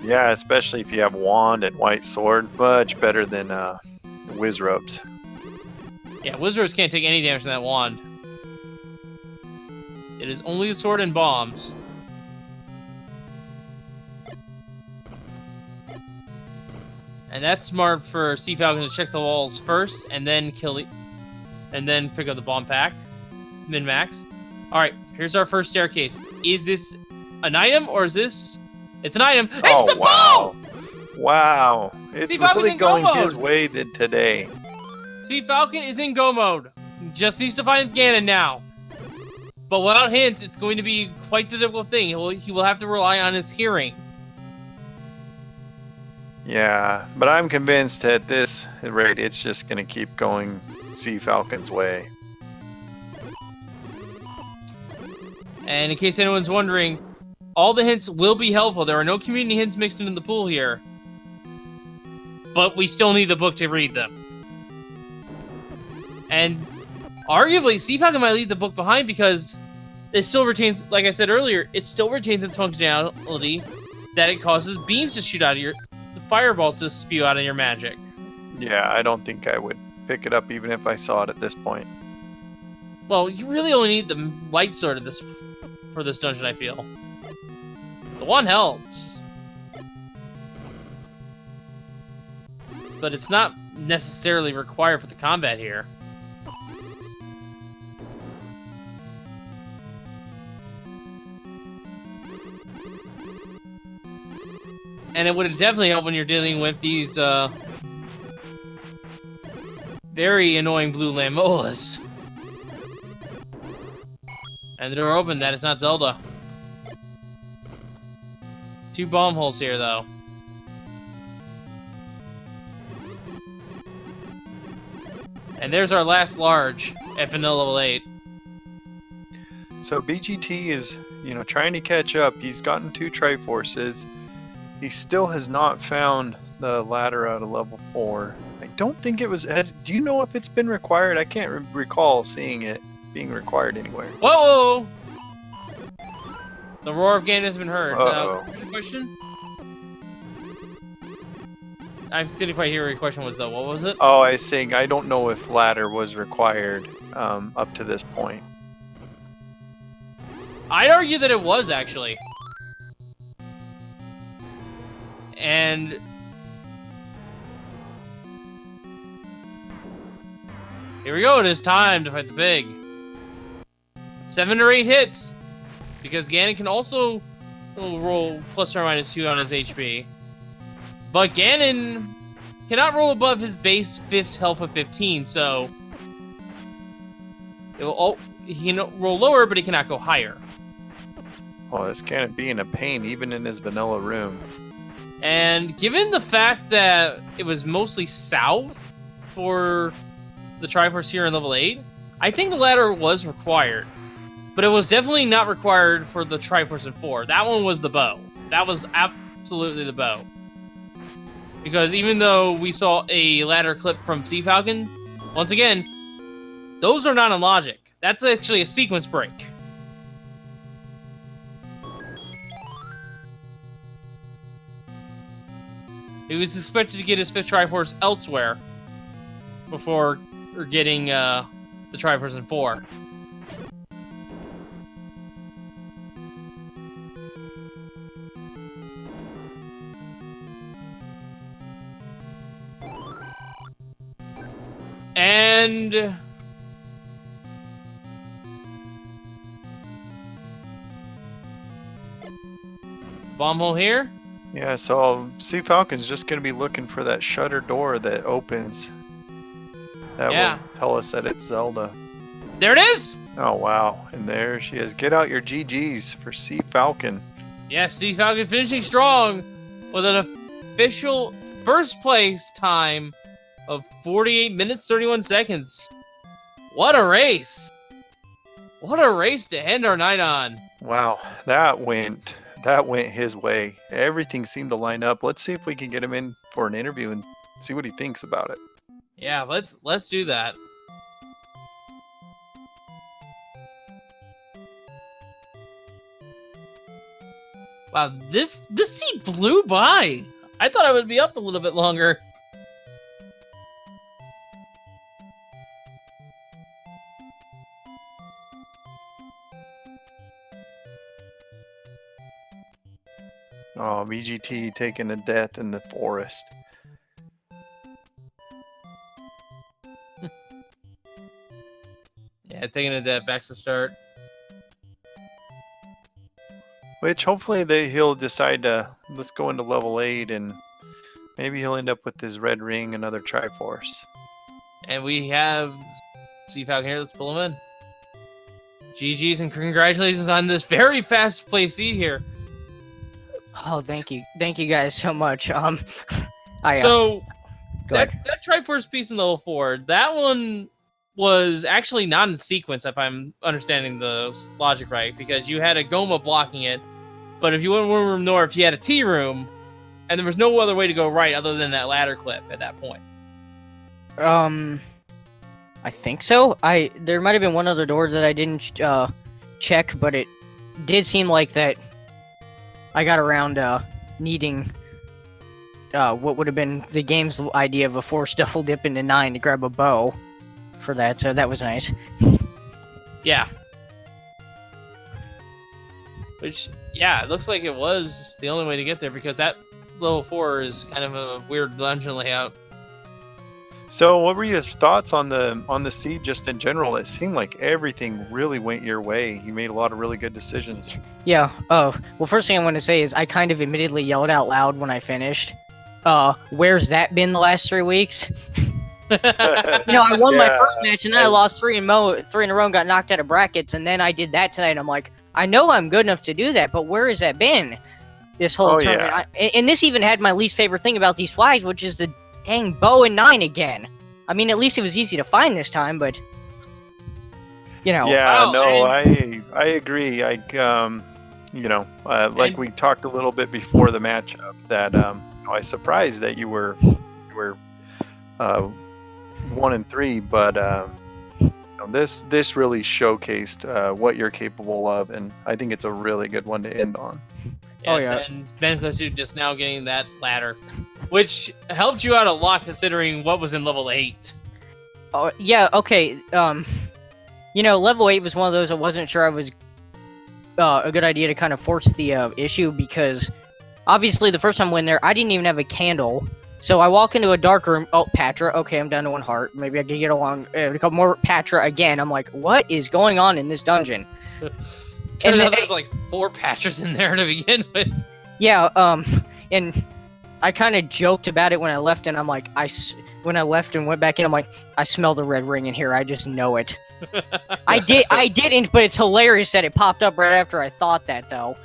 Yeah, especially if you have wand and white sword. Much better than Wizrubs. Yeah, Wizards can't take any damage from that wand. It is only the sword and bombs. And that's smart for Cfalcon to check the walls first, and then pick up the bomb pack. Min-max. Alright, here's our first staircase. Is this an item, or is this... It's an item! It's the bow! Wow. It's really going his way today. Cfalcon is in go mode. Just needs to find Ganon now. But without hints, it's going to be quite the difficult thing. He will have to rely on his hearing. Yeah, but I'm convinced at this rate it's just going to keep going Cfalcon's way. And in case anyone's wondering, all the hints will be helpful. There are no community hints mixed into the pool here. but we still need the book to read them. And arguably, Cfalcon might leave the book behind because it still retains, like I said earlier, it still retains its functionality that it causes beams to shoot out of the fireballs to spew out of your magic. Yeah, I don't think I would pick it up even if I saw it at this point. Well, you really only need the light sword for this dungeon, I feel. The one helps. But it's not necessarily required for the combat here. And it would definitely help when you're dealing with these very annoying blue Lamolas. And the door opened. That is not Zelda. 2 bomb holes here, though. And there's our last large at vanilla level 8. So BGT is, trying to catch up. He's gotten 2 Triforces. He still has not found the ladder out of level 4. I don't think it was... do you know if it's been required? I can't recall seeing it being required anywhere. Whoa! The roar of Ganon has been heard. Uh-oh. Question? I didn't quite hear what your question was, though. What was it? Oh, I was saying I don't know if ladder was required up to this point. I'd argue that it was, actually. And... here we go, it is time to fight the pig. 7 or 8 hits! Because Ganon can also roll plus or minus 2 on his HP. But Ganon cannot roll above his base 5th health of 15, so... he can roll lower, but he cannot go higher. Oh, this can't be in a pain, even in his vanilla room. And given the fact that it was mostly south for the Triforce here in level 8, I think the ladder was required. But it was definitely not required for the Triforce in 4. That one was the bow. That was absolutely the bow. Because even though we saw a ladder clip from Cfalcon, once again, those are not in logic. That's actually a sequence break. He was expected to get his 5th Triforce elsewhere before getting the Triforce in 4. And... bomb hole here? Yeah, so Cfalcon's just going to be looking for that shutter door that opens. That will tell us that it's Zelda. There it is! Oh, wow. And there she is. Get out your GGs for Cfalcon. Yes, Cfalcon finishing strong with an official first place time of 48 minutes, 31 seconds. What a race! What a race to end our night on. Wow, that went his way. Everything seemed to line up. Let's see if we can get him in for an interview and see what he thinks about it. Yeah, let's do that. Wow, this scene blew by. I thought I would be up a little bit longer. Oh, BGT taking a death in the forest. Yeah, taking a death, back to start. Which hopefully he'll decide to let's go into level 8 and maybe he'll end up with his red ring, another Triforce. And we have Cfalcon here. Let's pull him in. GG's and congratulations on this very fast play seed here. Oh, thank you guys so much. So that Triforce piece in level 4, that one was actually not in sequence, if I'm understanding the logic right, because you had a Goma blocking it, but if you went one room north, you had a T room and there was no other way to go right other than that ladder clip at that point. I think so. There might have been one other door that I didn't check, but it did seem like that I got around needing what would have been the game's idea of a forced double dip into 9 to grab a bow for that, so that was nice. Yeah. Which, yeah, it looks like it was the only way to get there because that level 4 is kind of a weird dungeon layout. So, what were your thoughts on the seed just in general? It seemed like everything really went your way. You made a lot of really good decisions. Yeah. Well, first thing I want to say is I kind of admittedly yelled out loud when I finished. Where's that been the last 3 weeks? I won my first match and then I lost 3 in a row and got knocked out of brackets, and then I did that tonight. I'm like, I know I'm good enough to do that, but where has that been this whole tournament? And this even had my least favorite thing about these flags, which is the dang bow in 9 again. I mean, at least it was easy to find this time, but Yeah, I agree. Like we talked a little bit before the matchup that I was surprised that you were 1 and 3, but this really showcased what you're capable of, and I think it's a really good one to end on. Yes, and bentglasstube just now getting that ladder, which helped you out a lot considering what was in level 8. Oh yeah, okay. Level 8 was one of those I wasn't sure I was a good idea to kind of force the issue, because obviously the first time I went there I didn't even have a candle. So I walk into a dark room. Oh, Patra. Okay, I'm down to 1 heart. Maybe I can get along. A couple more Patra again. I'm like, what is going on in this dungeon? Turns out there's like 4 Patras in there to begin with. Yeah. And I kind of joked about it when I left, and I'm like, when I left and went back in, I'm like, I smell the red ring in here. I just know it. I didn't, but it's hilarious that it popped up right after I thought that, though.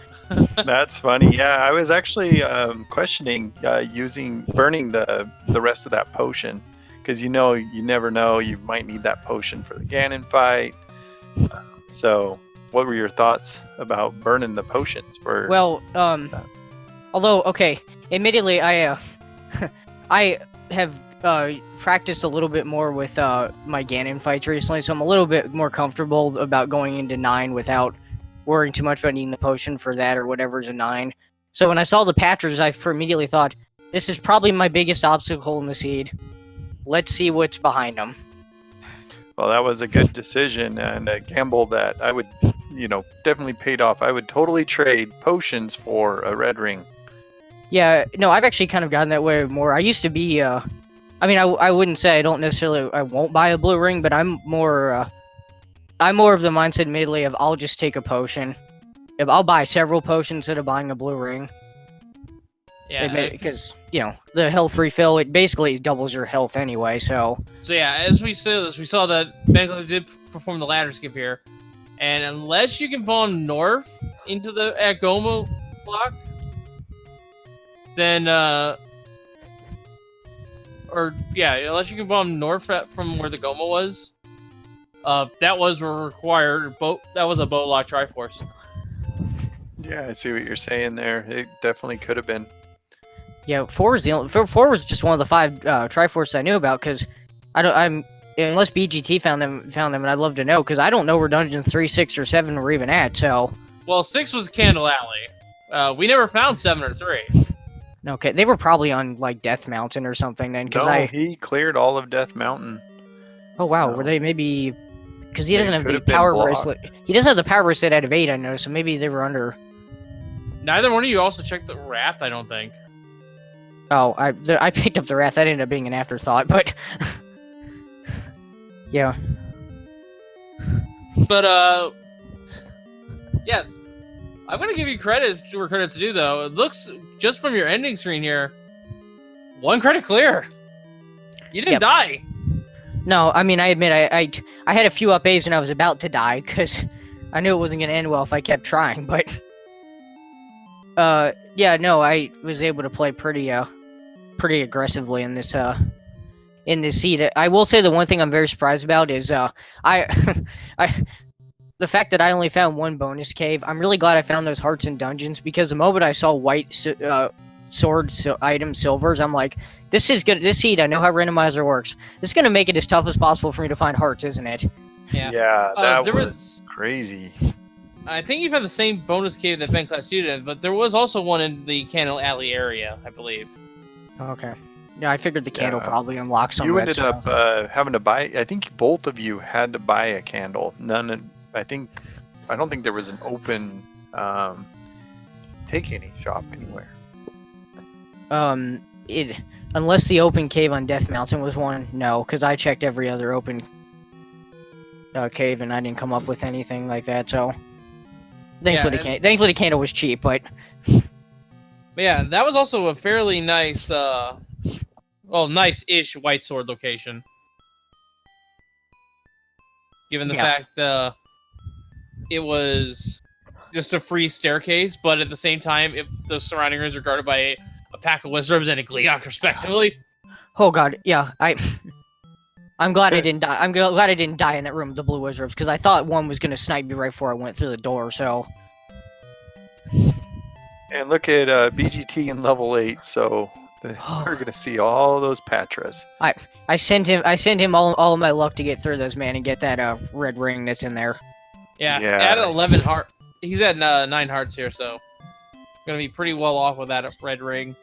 That's funny. Yeah, I was actually questioning burning the rest of that potion, because you never know, you might need that potion for the Ganon fight. So, what were your thoughts about burning the potions for? Well, although okay, admittedly, I have practiced a little bit more with my Ganon fights recently, so I'm a little bit more comfortable about going into 9 without worrying too much about needing the potion for that or whatever's a 9. So when I saw the Patras, I immediately thought, this is probably my biggest obstacle in the seed. Let's see what's behind them. Well, that was a good decision and a gamble that I would, definitely paid off. I would totally trade potions for a red ring. Yeah, no, I've actually kind of gotten that way more. I used to be, I wouldn't say I won't buy a blue ring, but I'm more of the mindset, admittedly, of I'll just take a potion. If I'll buy several potions instead of buying a blue ring. Yeah, because the health refill, it basically doubles your health anyway. So yeah, as we saw that Bentglasstube did perform the ladder skip here, and unless you can bomb north into the Goma block, then unless you can bomb north from where the Goma was. That was required. That was a bow lock Triforce. Yeah, I see what you're saying there. It definitely could have been. Yeah, 4 was was just one of the 5 Triforces I knew about, because unless BGT found them, and I'd love to know, because I don't know where dungeons 3, 6, or 7 were even at. So. Well, 6 was Candle Alley. We never found 7 or 3. Okay, they were probably on like Death Mountain or something then, because he cleared all of Death Mountain. Oh wow, So. were they maybe? Because he doesn't have the power bracelet. He doesn't have the power bracelet out of 8, I know, so maybe they were under. Neither one of you also checked the Wrath, I don't think. Oh, I picked up the Wrath. That ended up being an afterthought, but yeah. But yeah, I'm gonna give you credit where credit's due, though. It looks, just from your ending screen here, 1 credit clear. You didn't die. No, I mean, I admit I had a few up A's and I was about to die because I knew it wasn't going to end well if I kept trying, but yeah, no, I was able to play pretty aggressively in this seed. I will say the one thing I'm very surprised about is the fact that I only found 1 bonus cave. I'm really glad I found those hearts and dungeons, because the moment I saw white item silvers. I'm like, this is good. This seed, I know how randomizer works. This is gonna make it as tough as possible for me to find hearts, isn't it? Yeah. Yeah, that there was crazy. I think you've had the same bonus cave that bentglasstube did, but there was also one in the Candle Alley area, I believe. Okay. Yeah, I figured the candle Yeah. probably unlocks some You red ended stuff. up having to buy. I think both of you had to buy a candle. I don't think there was an open take any shop anywhere. Unless the open cave on Death Mountain was one, no, because I checked every other open cave and I didn't come up with anything like that. So thankfully, thankfully the candle was cheap, but yeah, that was also a fairly nice, nice-ish white sword location. Given the fact it was just a free staircase, but at the same time, if the surrounding rooms are guarded by a pack of wizards and a Gleeok, respectively. Oh god, yeah, I'm glad I didn't die. I'm glad I didn't die in that room with the blue wizards because I thought one was gonna snipe me right before I went through the door. So. And look at BGT in level 8, so we're gonna see all those Patras. I sent him all of my luck to get through those, man, and get that red ring that's in there. Yeah, Yeah. at 11 heart. He's at 9 hearts here, so gonna be pretty well off with that red ring.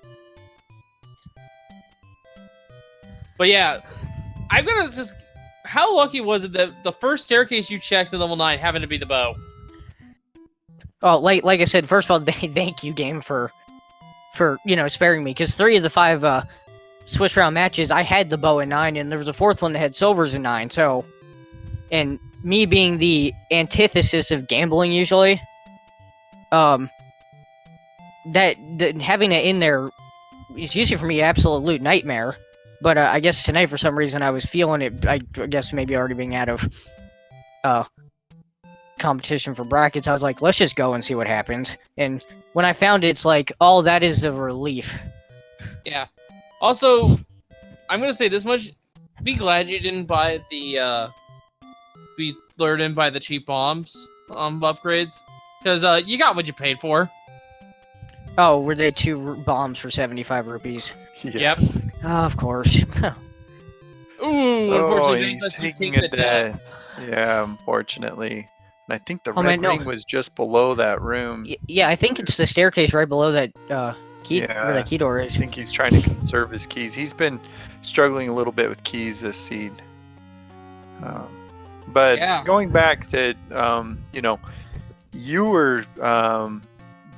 But yeah, I'm gonna just. How lucky was it that the first staircase you checked at level 9 happened to be the bow? Oh, like I said, first of all, thank you, game, for sparing me, because 3 of the 5 switch round matches I had the bow in 9, and there was a 4th one that had silvers in 9. So, and me being the antithesis of gambling usually, having it in there is usually for me absolute nightmare. But I guess tonight for some reason I was feeling it. I guess maybe already being out of competition for brackets, I was like, let's just go and see what happens. And when I found it, it's like, oh, that is a relief. Yeah. Also, I'm gonna say this much: be glad you didn't buy the be lured in by the cheap bombs upgrades, because you got what you paid for. Oh, were they 2 bombs for 75 rupees? Yeah. Yep. Oh, of course. Ooh, unfortunately, he's you taking take a the death. death. Yeah, unfortunately. And I think the Oh, red man, no. ring was just below that room. Yeah, I think it's the staircase right below that key, Yeah. where that key door is. I think he's trying to conserve his keys. He's been struggling a little bit with keys this seed. But Yeah. going back to, you were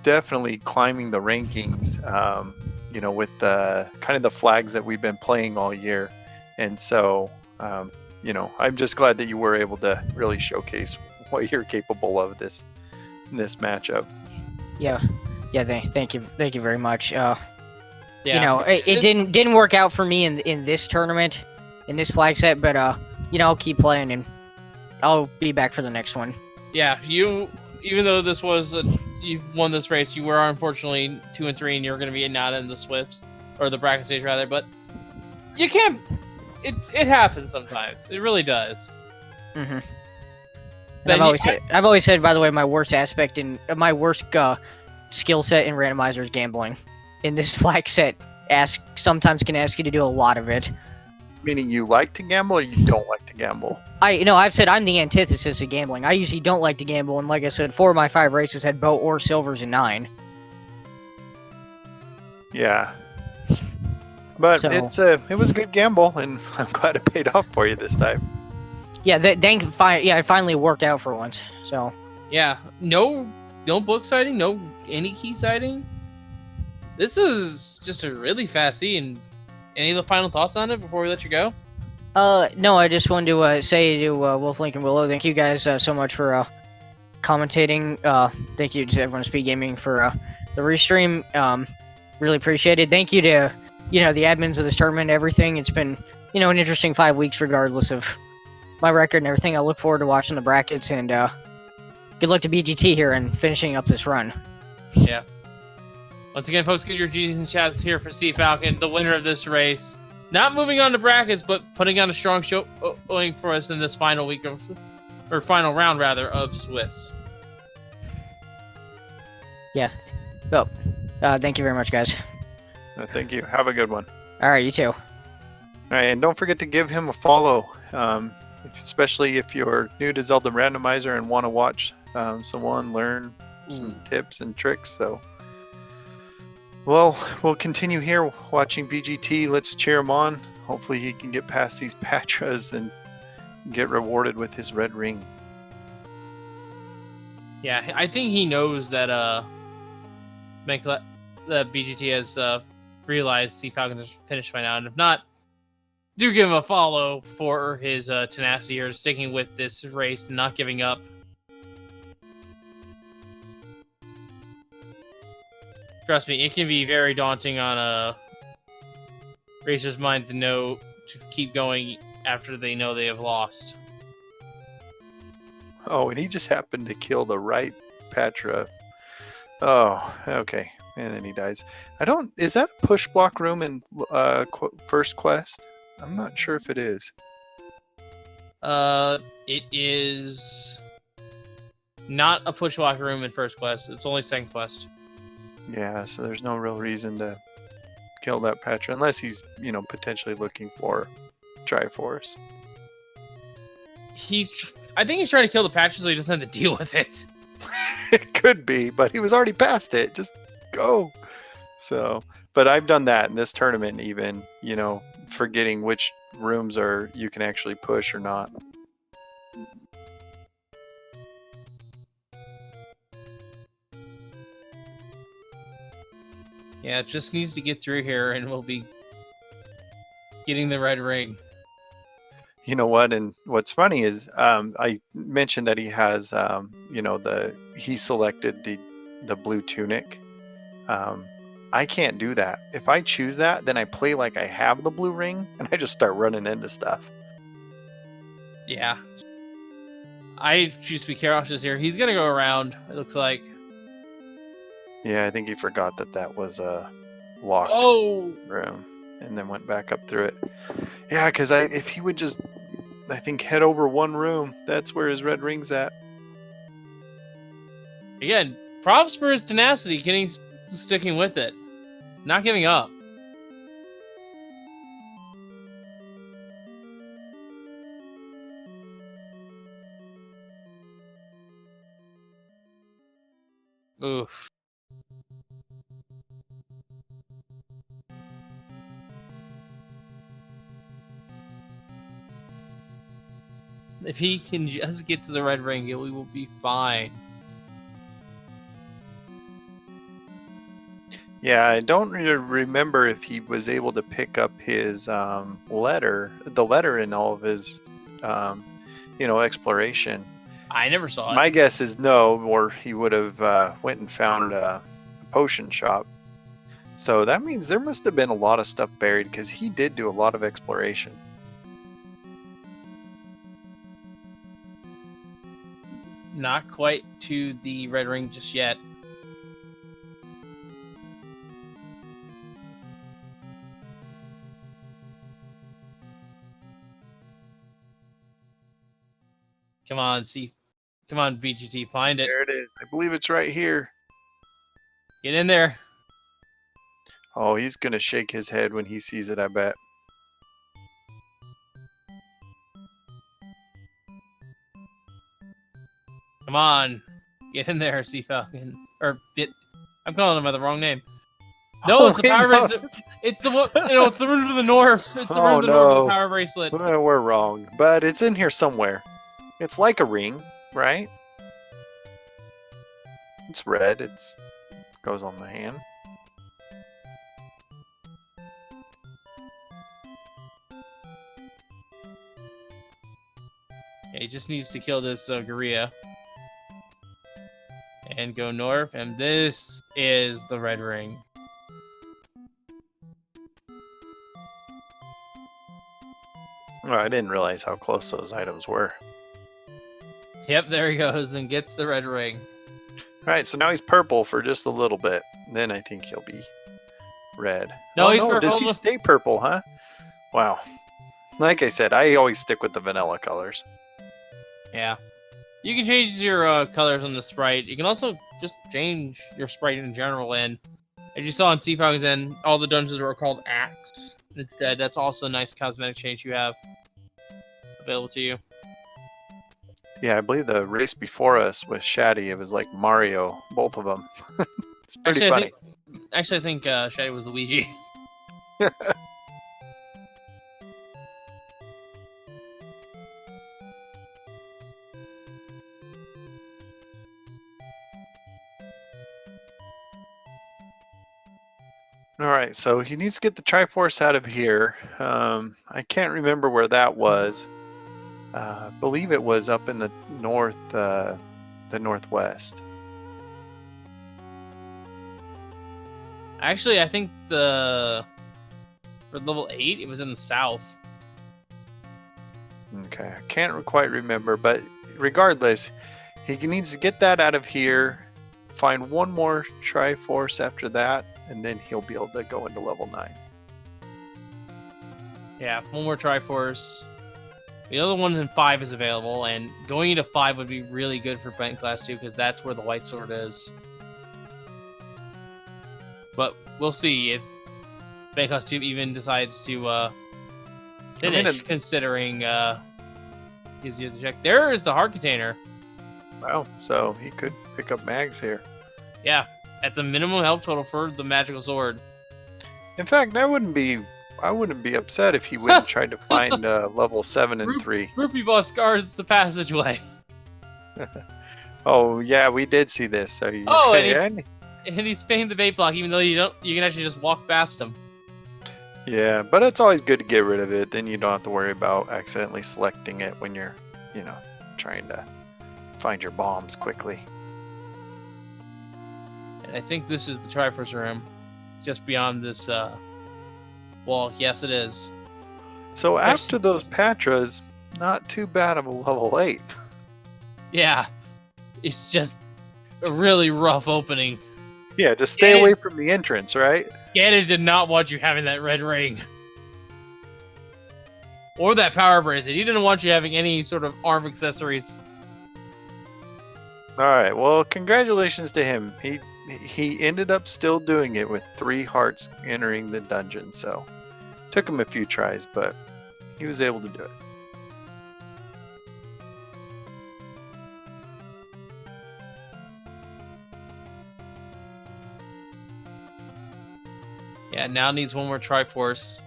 definitely climbing the rankings, with the kind of the flags that we've been playing all year. And so, I'm just glad that you were able to really showcase what you're capable of in this matchup. Yeah, thank you very much. Yeah. It didn't work out for me in this tournament, in this flag set, but I'll keep playing and I'll be back for the next one. Yeah, even though this was you've won this race, you were unfortunately 2 and 3, and you're going to be not in the Swifts or the bracket stage rather. But you can't. It happens sometimes. It really does. Mm-hmm. Ben, I've always said, by the way, my worst aspect in my worst skill set in randomizer is gambling. In this flag set, sometimes can ask you to do a lot of it. Meaning you like to gamble or you don't like to gamble? I've said I'm the antithesis of gambling. I usually don't like to gamble, and like I said, 4 of my 5 races had bow or silvers in 9. Yeah. But So- it was a good gamble, and I'm glad it paid off for you this time. Yeah, it finally worked out for once. So Yeah, no book sighting, no any key sighting. This is just a really fast scene. Any of the final thoughts on it before we let you go? no, I just wanted to say to Wolf, Link, and Willow, thank you guys so much for commentating. Thank you to everyone at Speed Gaming for the restream. Really appreciate it. Thank you to the admins of this tournament, everything. It's been an interesting 5 weeks regardless of my record and everything. I look forward to watching the brackets, and good luck to BGT here and finishing up this run. Yeah. Once again, folks, get your G's and chats here for Cfalcon, the winner of this race. Not moving on to brackets, but putting on a strong showing for us in this final week final round rather of Swiss. Yeah. Well, thank you very much, guys. Thank you. Have a good one. All right, you too. All right, and don't forget to give him a follow, especially if you're new to Zelda Randomizer and want to watch someone learn some tips and tricks. So, well, we'll continue here watching BGT. Let's cheer him on. Hopefully he can get past these Patras and get rewarded with his red ring. Yeah, I think he knows that the BGT has realized Cfalcon is finished by now, and if not, do give him a follow for his tenacity or sticking with this race and not giving up. Trust me, it can be very daunting on a racer's mind to keep going after they know they have lost. Oh, and he just happened to kill the right Patra. Oh, okay. And then he dies. Is that a push block room in first quest? I'm not sure if it is. It is not a push block room in first quest. It's only second quest. Yeah, so there's no real reason to kill that Patra unless he's, potentially looking for Triforce. I think he's trying to kill the Patra so he doesn't have to deal with it. It could be, but he was already past it. Just go. So, but I've done that in this tournament, even, forgetting which rooms you can actually push or not. Yeah, it just needs to get through here and we'll be getting the red ring. You know what? And what's funny is I mentioned that he has, he selected the blue tunic. I can't do that. If I choose that, then I play like I have the blue ring and I just start running into stuff. Yeah. I choose to be cautious here. He's going to go around, it looks like. Yeah, I think he forgot that was a locked room and then went back up through it. Yeah, because if he would just, I think, head over one room, that's where his red ring's at. Again, props for his tenacity, sticking with it. Not giving up. Oof. If he can just get to the red ring, we will be fine. Yeah, I don't remember if he was able to pick up his the letter in all of his, exploration. I never saw it. My guess is no, or he would have went and found a potion shop. So that means there must have been a lot of stuff buried because he did do a lot of exploration. Not quite to the red ring just yet. Come on, come on, BGT, find it. There it is. I believe it's right here. Get in there. Oh, he's gonna shake his head when he sees it, I bet. Come on, get in there, Cfalcon. I'm calling him by the wrong name. No, it's the power bracelet. It's the it's the room to the north. It's the room to the north of the power bracelet. Well, we're wrong, but it's in here somewhere. It's like a ring, right? It's red. It goes on the hand. Yeah, he just needs to kill this gorilla. And go north, and this is the red ring. Oh, I didn't realize how close those items were. Yep, there he goes and gets the red ring. Alright, so now he's purple for just a little bit. Then I think he'll be red. No, he's purple. Does he stay purple, huh? Wow. Like I said, I always stick with the vanilla colors. Yeah. You can change your colors on the sprite. You can also just change your sprite in general and As you saw in Cfalcon, and all the dungeons were called Axe instead. That's also a nice cosmetic change you have available to you. Yeah, I believe the race before us with Shaddy, it was like Mario, both of them. It's pretty funny. I think Shady was Luigi. Alright, so he needs to get the Triforce out of here. I can't remember where that was. I believe it was up in the northwest. Actually, I think for level 8, it was in the south. Okay, I can't quite remember, but regardless, he needs to get that out of here, find one more Triforce after that, and then he'll be able to go into level 9. Yeah, one more Triforce. The other one in 5 is available, and going into 5 would be really good for bentglasstube because that's where the white sword is. But we'll see if bentglasstube even decides to finish, considering gives you the check. There is the heart container. Wow, so he could pick up mags here. Yeah, at the minimum health total for the magical sword. In fact, I wouldn't be upset if he wouldn't try to find level 7 and 3. Rupee boss guards the passageway. Oh yeah, we did see this. So and he's paying the bait block, even though you can actually just walk past him. Yeah, but it's always good to get rid of it. Then you don't have to worry about accidentally selecting it when you're, trying to find your bombs quickly. And I think this is the Triforce room, just beyond this wall. Yes, it is. So after those Patras, not too bad of a level 8. Yeah, it's just a really rough opening. Yeah, just stay away from the entrance, right? Ganon did not want you having that red ring. Or that power bracelet. He didn't want you having any sort of arm accessories. Alright, well, congratulations to him. He ended up still doing it with 3 hearts entering the dungeon, so took him a few tries, but he was able to do it. Yeah, now needs one more Triforce.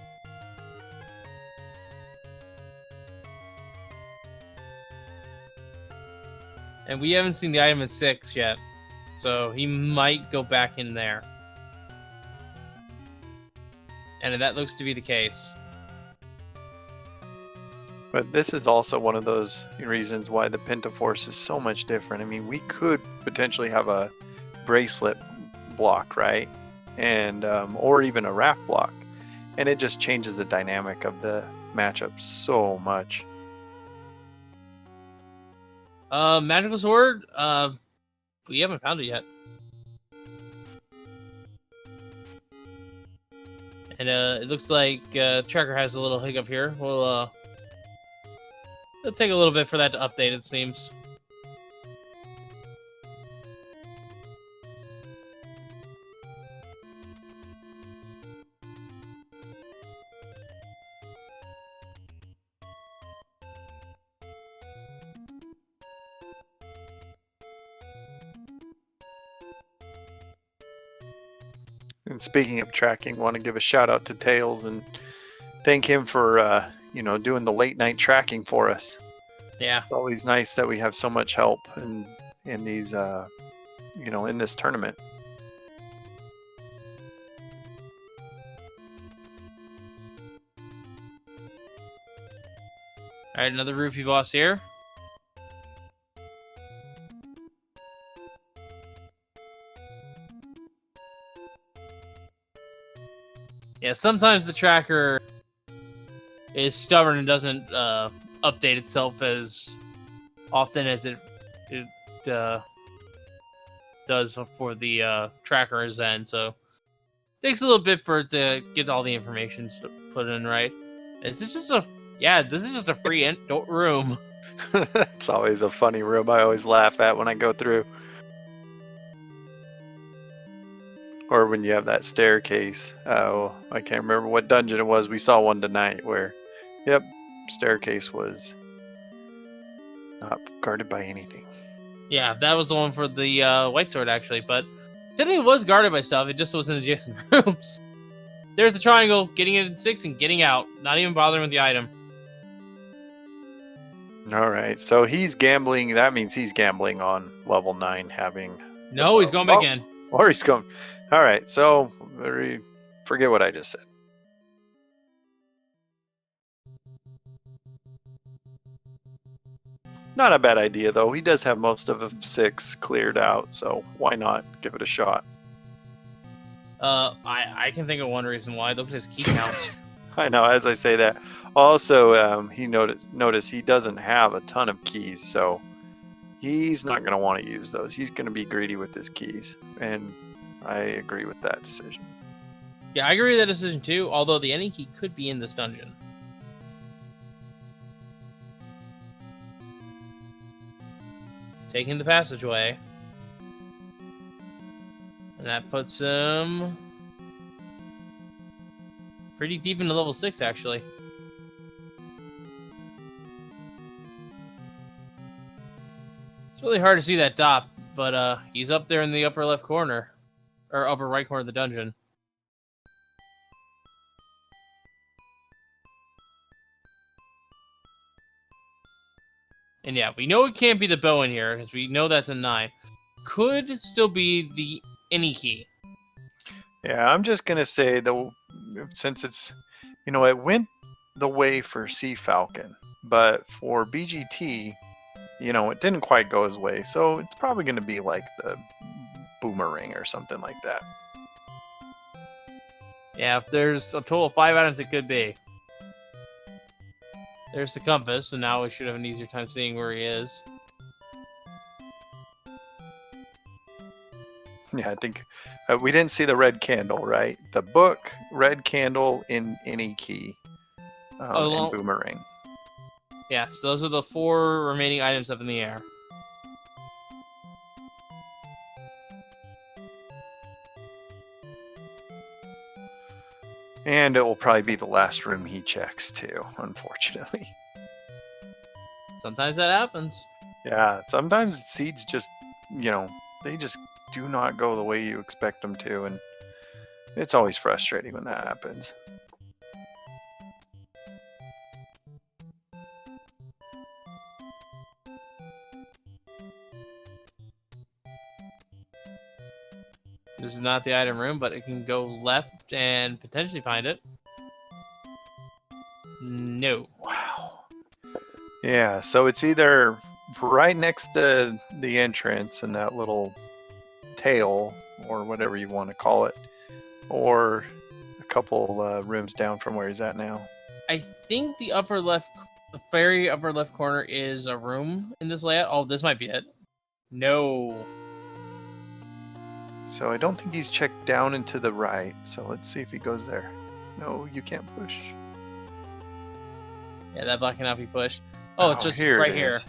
And we haven't seen the item in 6 yet, so he might go back in there. And that looks to be the case. But this is also one of those reasons why the Pentaforce is so much different. I mean, we could potentially have a bracelet block, right? And or even a raft block, and it just changes the dynamic of the matchup so much. Magical sword, we haven't found it yet. And it looks like Tracker has a little hiccup here. It'll take a little bit for that to update, it seems. And speaking of tracking, want to give a shout out to Tails and thank him for doing the late night tracking for us. Yeah, It's always nice that we have so much help in these in this tournament. all right, another Rupee boss here. Yeah, sometimes the tracker is stubborn and doesn't update itself as often as it does for the tracker's end, so it takes a little bit for it to get all the information put in right. This is just a free room. It's always a funny room I always laugh at when I go through. Or when you have that staircase. Oh, I can't remember what dungeon it was. We saw one tonight where, yep, staircase was not guarded by anything. Yeah, that was the one for the white sword, actually. But technically, it was guarded by stuff. It just was in adjacent rooms. There's the triangle, getting it in 6 and getting out. Not even bothering with the item. All right, so he's gambling. That means he's gambling on level 9 having. No, he's going back in. Or he's going. All right, so forget what I just said. Not a bad idea, though. He does have most of 6 cleared out, so why not give it a shot? I can think of one reason why. Look at his key count. I know, as I say that. Also, he notice he doesn't have a ton of keys, so he's not going to want to use those. He's going to be greedy with his keys, and I agree with that decision. Yeah, I agree with that decision too, although the any key could be in this dungeon. Taking the passageway. And that puts him pretty deep into level 6, actually. It's really hard to see that dot, but he's up there in the upper left corner. Or upper right corner of the dungeon. And yeah, we know it can't be the bow in here, because we know that's a 9. Could still be the any key. Yeah, I'm just going to say, though, since it's, it went the way for Cfalcon, but for BGT, it didn't quite go his way, so it's probably going to be like the boomerang or something like that. Yeah, if there's a total of 5 items, it could be. There's the compass, and now we should have an easier time seeing where he is. Yeah, I think we didn't see the red candle, right? The book, red candle in any key, and boomerang. Yeah, so those are the 4 remaining items up in the air. And it will probably be the last room he checks, too, unfortunately. Sometimes that happens. Yeah, sometimes seeds just, they just do not go the way you expect them to, and it's always frustrating when that happens. This is not the item room, but it can go left and potentially find it. No. Wow. Yeah, so it's either right next to the entrance and that little tail, or whatever you want to call it, or a couple rooms down from where he's at now. I think the very upper left corner is a room in this layout. Oh, this might be it. No. So I don't think he's checked down and to the right. So let's see if he goes there. No, you can't push. Yeah, that block cannot be pushed. Oh, it's just here right it here. is.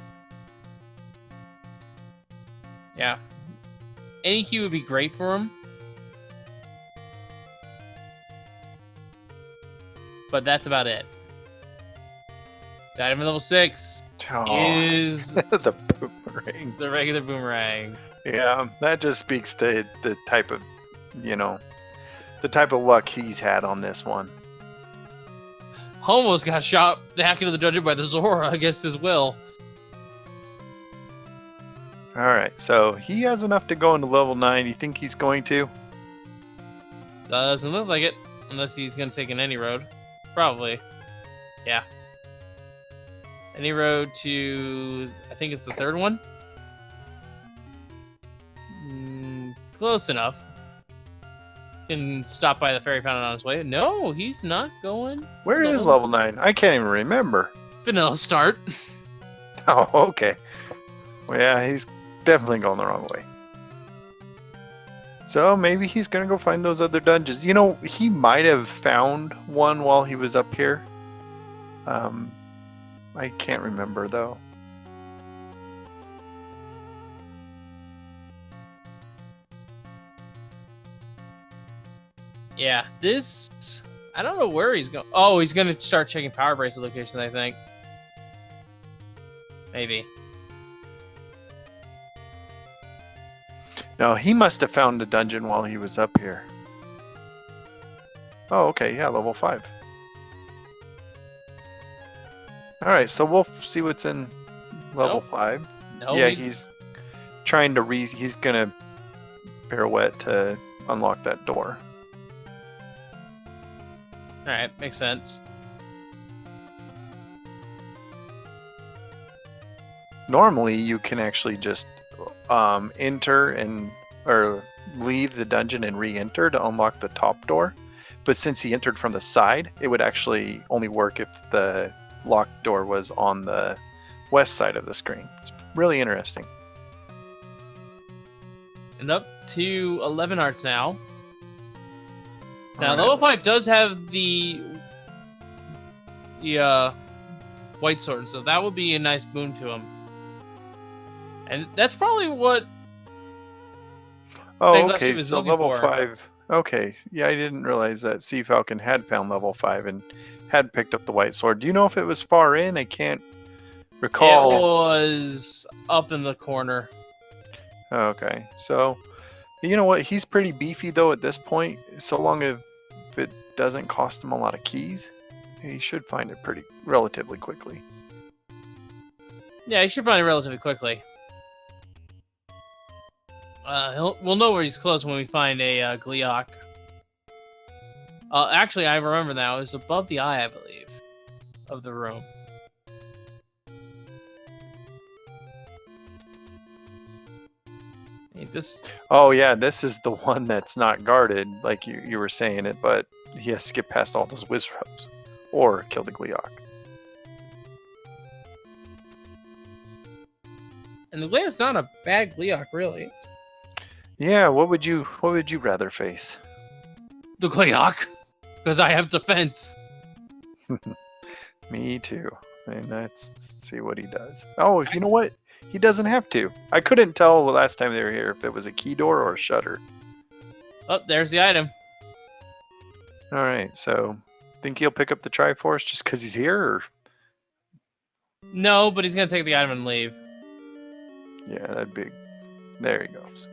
Yeah. Any key would be great for him. But that's about it. The item level 6 is the boomerang. The regular boomerang. Yeah, that just speaks to the type of, the type of luck he's had on this one. Almost got shot back into the dungeon by the Zora against his will. Alright, so he has enough to go into level 9. You think he's going to? Doesn't look like it. Unless he's going to take an any road. Probably. Yeah. Any road to... I think it's the 3rd one? Close enough. Can stop by the fairy fountain on his way. No, he's not going. Where is level 9? I can't even remember. Vanilla start. Oh, okay. Well, yeah, he's definitely going the wrong way. So maybe he's going to go find those other dungeons. He might have found one while he was up here. I can't remember, though. Yeah, this... I don't know where he's going. Oh, he's going to start checking power bracelet locations, I think. Maybe. No, he must have found a dungeon while he was up here. Oh, okay, yeah, level 5. Alright, so we'll see what's in level 5. No, Yeah, he's trying to he's gonna pirouette to unlock that door. Alright, makes sense. Normally, you can actually just enter or leave the dungeon and re-enter to unlock the top door. But since he entered from the side, it would actually only work if the locked door was on the west side of the screen. It's really interesting. And up to 11 hearts now. Now, Alright. level 5 does have the white sword, so that would be a nice boon to him. And that's probably what... Oh, Bentglasstube okay, is so looking level for. 5. Okay, yeah, I didn't realize that Cfalcon had found level 5 and had picked up the white sword. Do you know if it was far in? I can't recall. It was up in the corner. Okay, so you know what? He's pretty beefy though at this point. So long as it doesn't cost him a lot of keys, he should find it relatively quickly. Yeah, you should find it relatively quickly. We'll know where he's close when we find a Gliok. Actually, I remember now. It was above the eye, I believe, of the room. Hey, this... Oh yeah, this is the one that's not guarded, like you were saying it, but he has to get past all those Wizrobes or kill the Gliok. And the Gliok's not a bad Gliok, really. Yeah, what would you rather face? The Gliok, because I have defense. Me too. And let's see what he does. Oh, you know what? He doesn't have to. I couldn't tell the last time they were here if it was a key door or a shutter. Oh, there's the item. All right, so think he'll pick up the Triforce just because he's here? Or... No, but he's gonna take the item and leave. Yeah, that'd be... There he goes.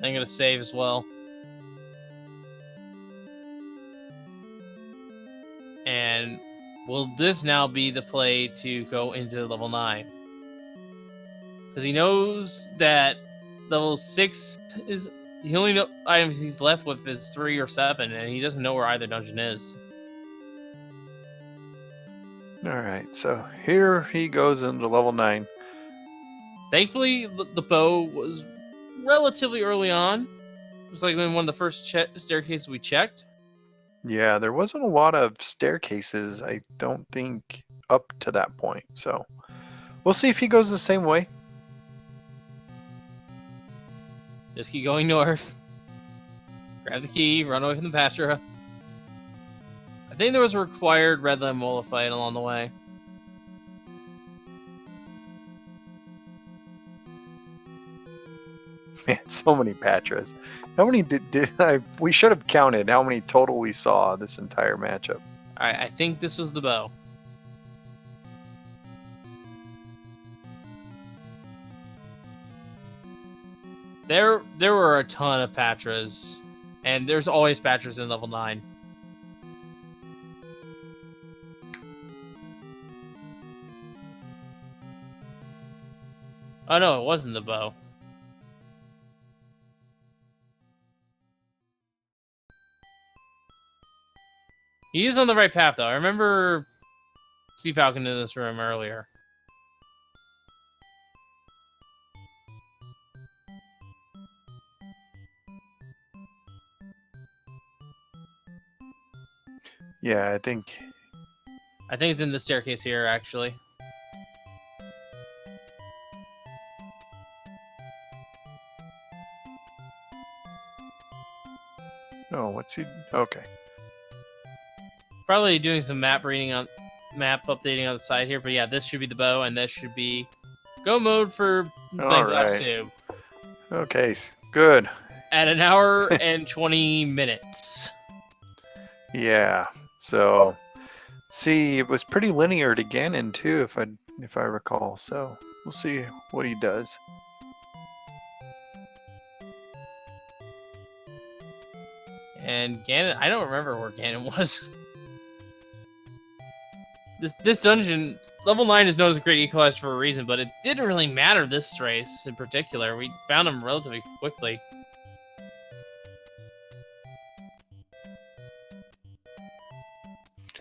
I'm gonna save as well. And will this now be the play to go into level 9? Because he knows that level 6 is... The only items he's left with is 3 or 7, and he doesn't know where either dungeon is. Alright, so here he goes into level 9. Thankfully, the bow was relatively early on. It was like in one of the first staircases we checked. Yeah, there wasn't a lot of staircases, I don't think, up to that point. So we'll see if he goes the same way. Just keep going north. Grab the key, run away from the Patra. I think there was a required red limb Mola fight along the way. Man, so many Patras. How many we should have counted how many total we saw this entire matchup. Alright, I think this was the bow. There were a ton of Patras, and there's always Patras in level 9. Oh no, it wasn't the bow. He is on the right path, though. I remember Cfalcon in this room earlier. Yeah, I think it's in the staircase here, actually. Oh, what's he? Okay. Probably doing some map updating on the side here, but yeah, this should be the bow, and this should be Go mode for Alright. bentglasstube Okay, good. at 1 hour and 20 minutes. Yeah. So, see, it was pretty linear to Ganon too, if I recall. So we'll see what he does. And Ganon, I don't remember where Ganon was. This dungeon, level 9 is known as a great equalizer for a reason, but it didn't really matter this race in particular. We found him relatively quickly.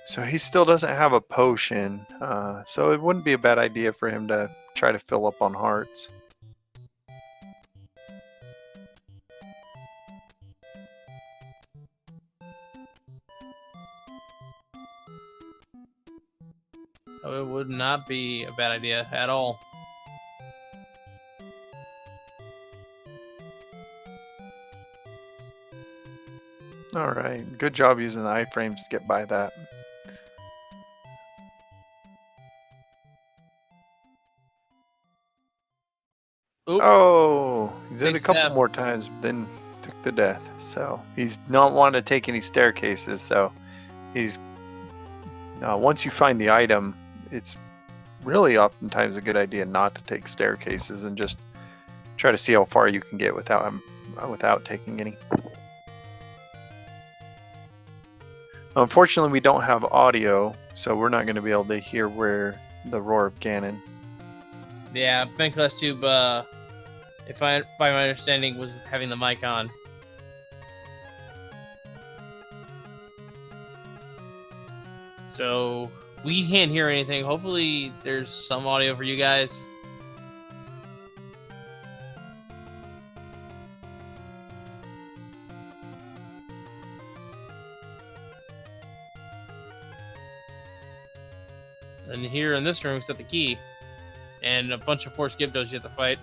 So he still doesn't have a potion, so it wouldn't be a bad idea for him to try to fill up on hearts. So it would not be a bad idea at all. Alright, good job using the iframes to get by that. Oop. Oh, he did a Takes couple death. more times, then took the death. So he's not wanting to take any staircases. So he's once you find the item, it's really oftentimes a good idea not to take staircases and just try to see how far you can get without taking any. Unfortunately, we don't have audio, so we're not going to be able to hear where the roar of Ganon. Yeah, bentglasstube, if by my understanding, was having the mic on. So we can't hear anything. Hopefully there's some audio for you guys. And here in this room, we set the key. And a bunch of Force Gyptos you have to fight.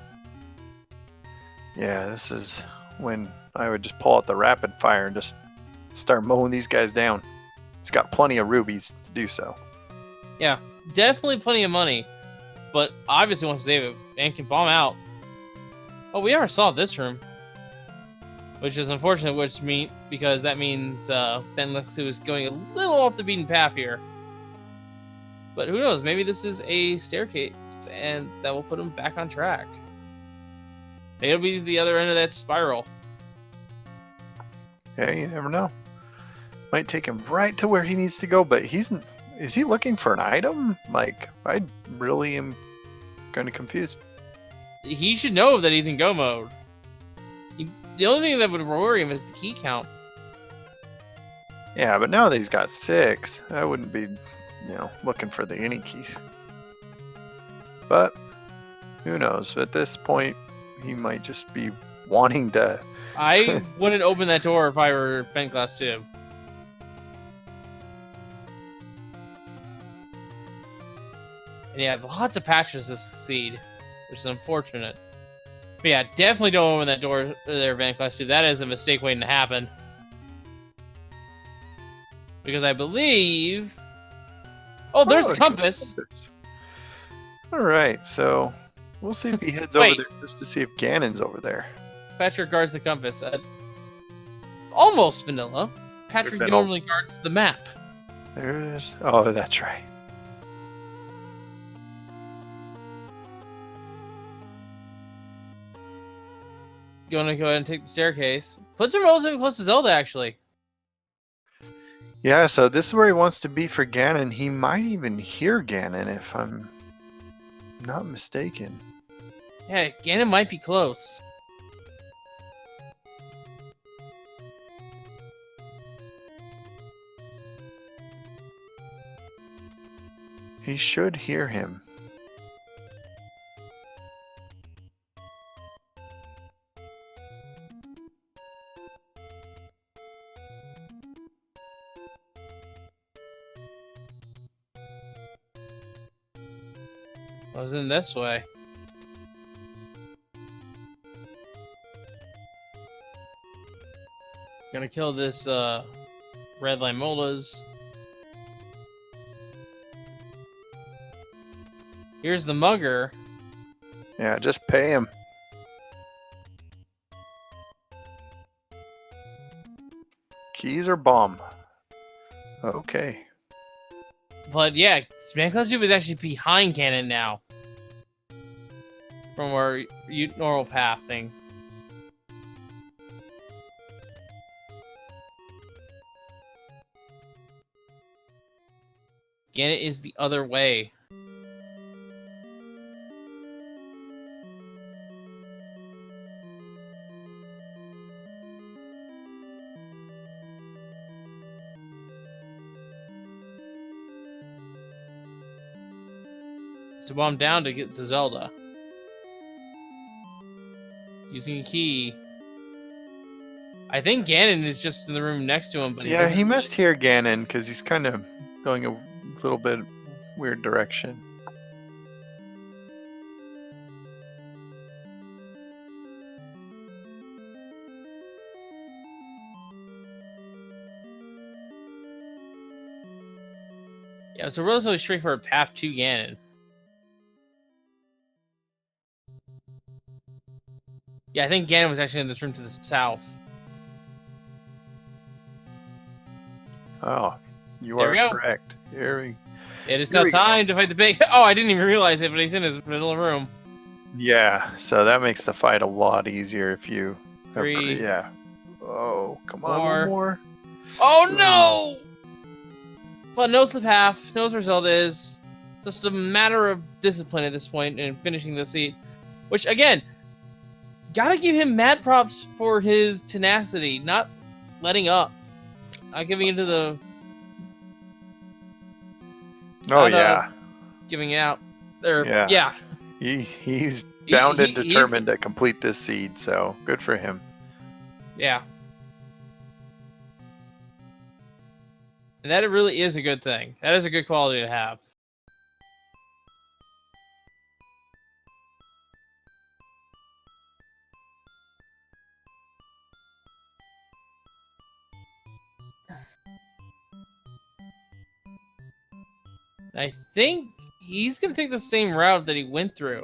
Yeah, this is when I would just pull out the rapid fire and just start mowing these guys down. It's got plenty of rubies to do so. Yeah, definitely plenty of money. But obviously wants to save it and can bomb out. Oh, we never saw this room. Which is unfortunate, because that means bentglasstube is going a little off the beaten path here. But who knows? Maybe this is a staircase, and that will put him back on track. Maybe it'll be the other end of that spiral. Yeah, you never know. Might take him right to where he needs to go, but is he looking for an item? Like, I really am kind of confused. He should know that he's in go mode. The only thing that would worry him is the key count. Yeah, but now that he's got 6, I wouldn't be, looking for the any keys. But who knows? At this point, he might just be wanting to. I wouldn't open that door if I were bentglasstube. And yeah, lots of patches to succeed, which is unfortunate. But yeah, definitely don't open that door there, bentglasstube. That is a mistake waiting to happen. Because I believe... Oh, there's the compass! Alright, so we'll see if he heads over there just to see if Ganon's over there. Patrick guards the compass. Almost vanilla. Patrick normally guards the map. There's... Oh, that's right. You want to go ahead and take the staircase? Puts him relatively close to Zelda, actually. Yeah, so this is where he wants to be for Ganon. He might even hear Ganon, if I'm not mistaken. Yeah, Ganon might be close. He should hear him. I was in this way. Gonna kill this red Limolas. Here's the mugger. Yeah, just pay him. Keys or bomb? Okay. But yeah, bentglasstube is actually behind Ganon now. From our normal path thing. Ganon is the other way. So I'm down to get to Zelda. Using a key. I think Ganon is just in the room next to him, but Yeah, he must hear Ganon because he's kind of going a little bit weird direction. Yeah, it's a relatively straightforward path to Ganon. Yeah, I think Ganon was actually in this room to the south. Oh, you There we are go. correct. It is Here now we go. time to fight the big. Oh, I didn't even realize it, but he's in his middle room. Yeah, so that makes the fight a lot easier if you. 3. Yeah. Oh, come on, 4. one more. Oh no! But knows the path, knows where Zelda is. Just a matter of discipline at this point and finishing the seat. Which, again, gotta give him mad props for his tenacity, not letting up. Not giving into the... Oh, not, yeah. giving out. Or, Yeah. yeah. He's bound and he's- determined to complete this seed, so good for him. Yeah. And that really is a good thing. That is a good quality to have. I think he's going to take the same route that he went through.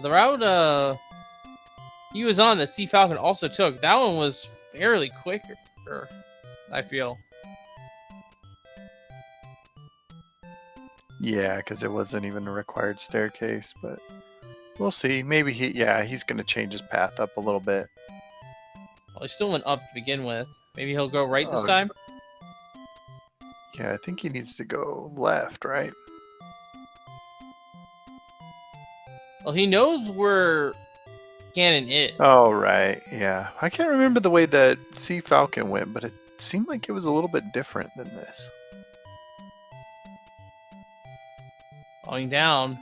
The route he was on that Cfalcon also took, that one was fairly quicker, I feel. Yeah, because it wasn't even a required staircase, but we'll see. Maybe he's going to change his path up a little bit. Well, he still went up to begin with. Maybe he'll go right this Oh. time? Yeah, I think he needs to go left, right? Well, he knows where Ganon is. Oh, right. Yeah. I can't remember the way that Cfalcon went, but it seemed like it was a little bit different than this. Falling down.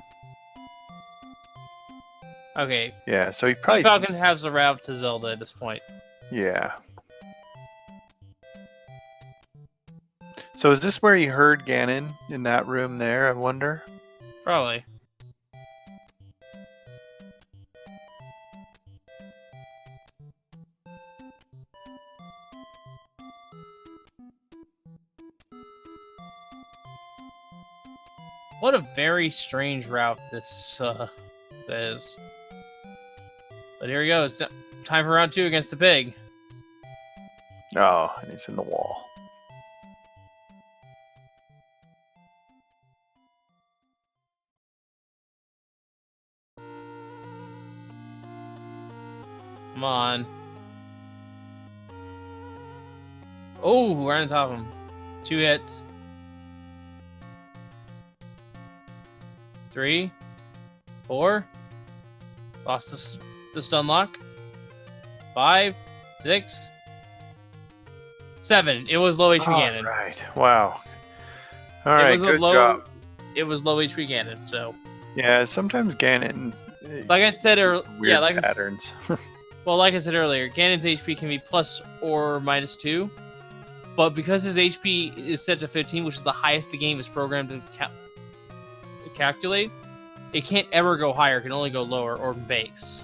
Okay. Yeah, so he probably... Cfalcon has the route to Zelda at this point. Yeah. So is this where he heard Ganon in that room there, I wonder? Probably. What a very strange route this says. But here we go. It's time for round 2 against the pig. Oh, and he's in the wall. Come on. Oh, right on top of him. 2 hits. 3, 4. Lost the stun lock. 5, 6, 7. It was low HP Ganon. Right. Wow. All right. Good job. It was low HP Ganon. So. Yeah. Sometimes Ganon. Like I said earlier. Weird Yeah. Like patterns. well, like I said earlier, Ganon's HP can be plus or minus 2, but because his HP is set to 15, which is the highest the game is programmed to calculate, it can't ever go higher. It can only go lower or base.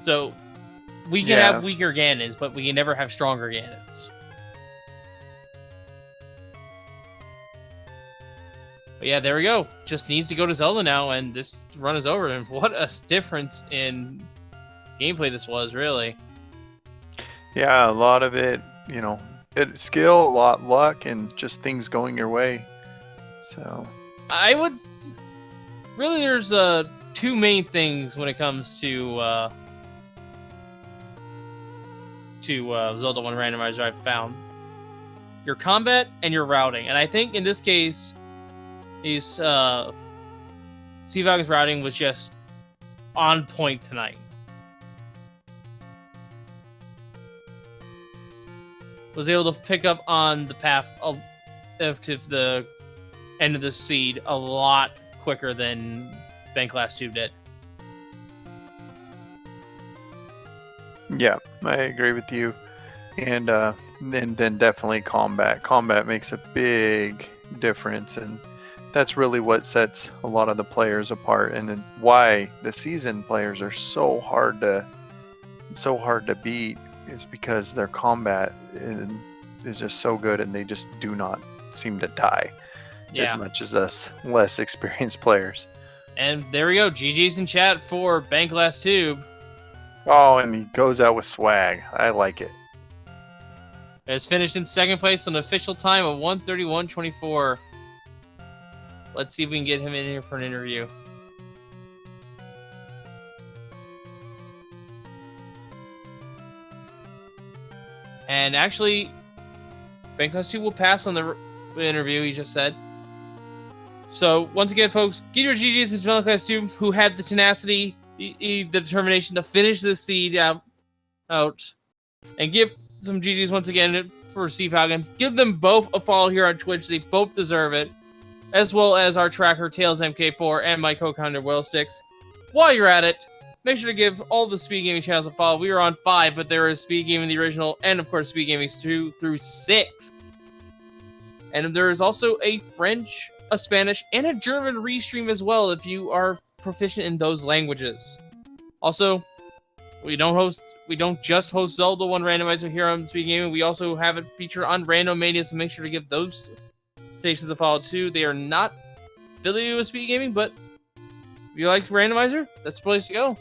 So, We can have weaker Ganons, but we can never have stronger Ganons. But yeah, there we go. Just needs to go to Zelda now, and this run is over. And what a difference in gameplay this was, really. Yeah, a lot of it, you know, skill, a lot luck, and just things going your way. So I would really, there's two main things when it comes to Zelda 1 Randomizer I've found: your combat and your routing. And I think in this case, Cfalcon's routing was just on point tonight. Was able to pick up on the path of to the end of the seed a lot quicker than bentglasstube did. yeah, I agree with you. And then definitely combat. Combat makes a big difference, and that's really what sets a lot of the players apart, and then why the seasoned players are so hard to beat is because their combat is just so good, and they just do not seem to die as much as us less experienced players. And there we go. GG's in chat for bentglasstube. Oh, and he goes out with swag. I like it. It's finished in second place on an official time of 1:31:24. Let's see if we can get him in here for an interview. And actually, bentglasstube will pass on the interview, he just said. So, once again, folks, give your GGs to bentglasstube, who had the tenacity, the determination to finish this seed out, and give some GGs once again for Cfalcon. Give them both a follow here on Twitch. They both deserve it. As well as our tracker, Tails MK4, and my co-founder, Wellsticks. While you're at it, make sure to give all the Speed Gaming channels a follow. We are on 5, but there is Speed Gaming the original, and of course Speed Gaming 2 through 6. And there is also a French, a Spanish, and a German restream as well if you are proficient in those languages. Also, we don't just host Zelda 1 Randomizer here on Speed Gaming. We also have it featured on Random Mania, so make sure to give those stations to follow too. They are not affiliated with Speed Gaming, but if you like Randomizer, that's the place to go.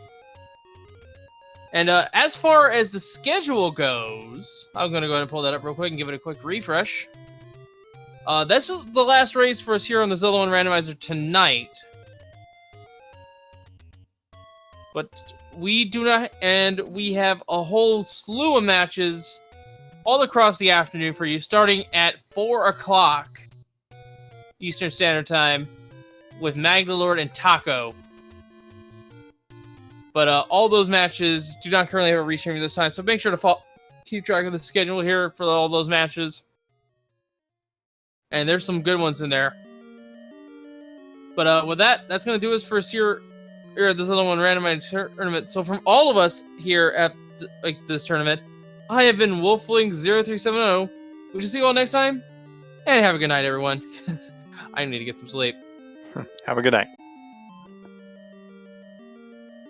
And as far as the schedule goes, I'm going to go ahead and pull that up real quick and give it a quick refresh. This is the last race for us here on the Zelda 1 Randomizer tonight. But we do not, and we have a whole slew of matches all across the afternoon for you, starting at 4 o'clock Eastern Standard Time with Magdalord and Taco. But all those matches do not currently have a restream this time, so make sure to keep track of the schedule here for all those matches. And there's some good ones in there. But with that, that's going to do us for us here at this other one randomized tournament. So from all of us here at this tournament, I have been Wolfling0370. We shall see you all next time, and have a good night, everyone. I need to get some sleep. Have a good night.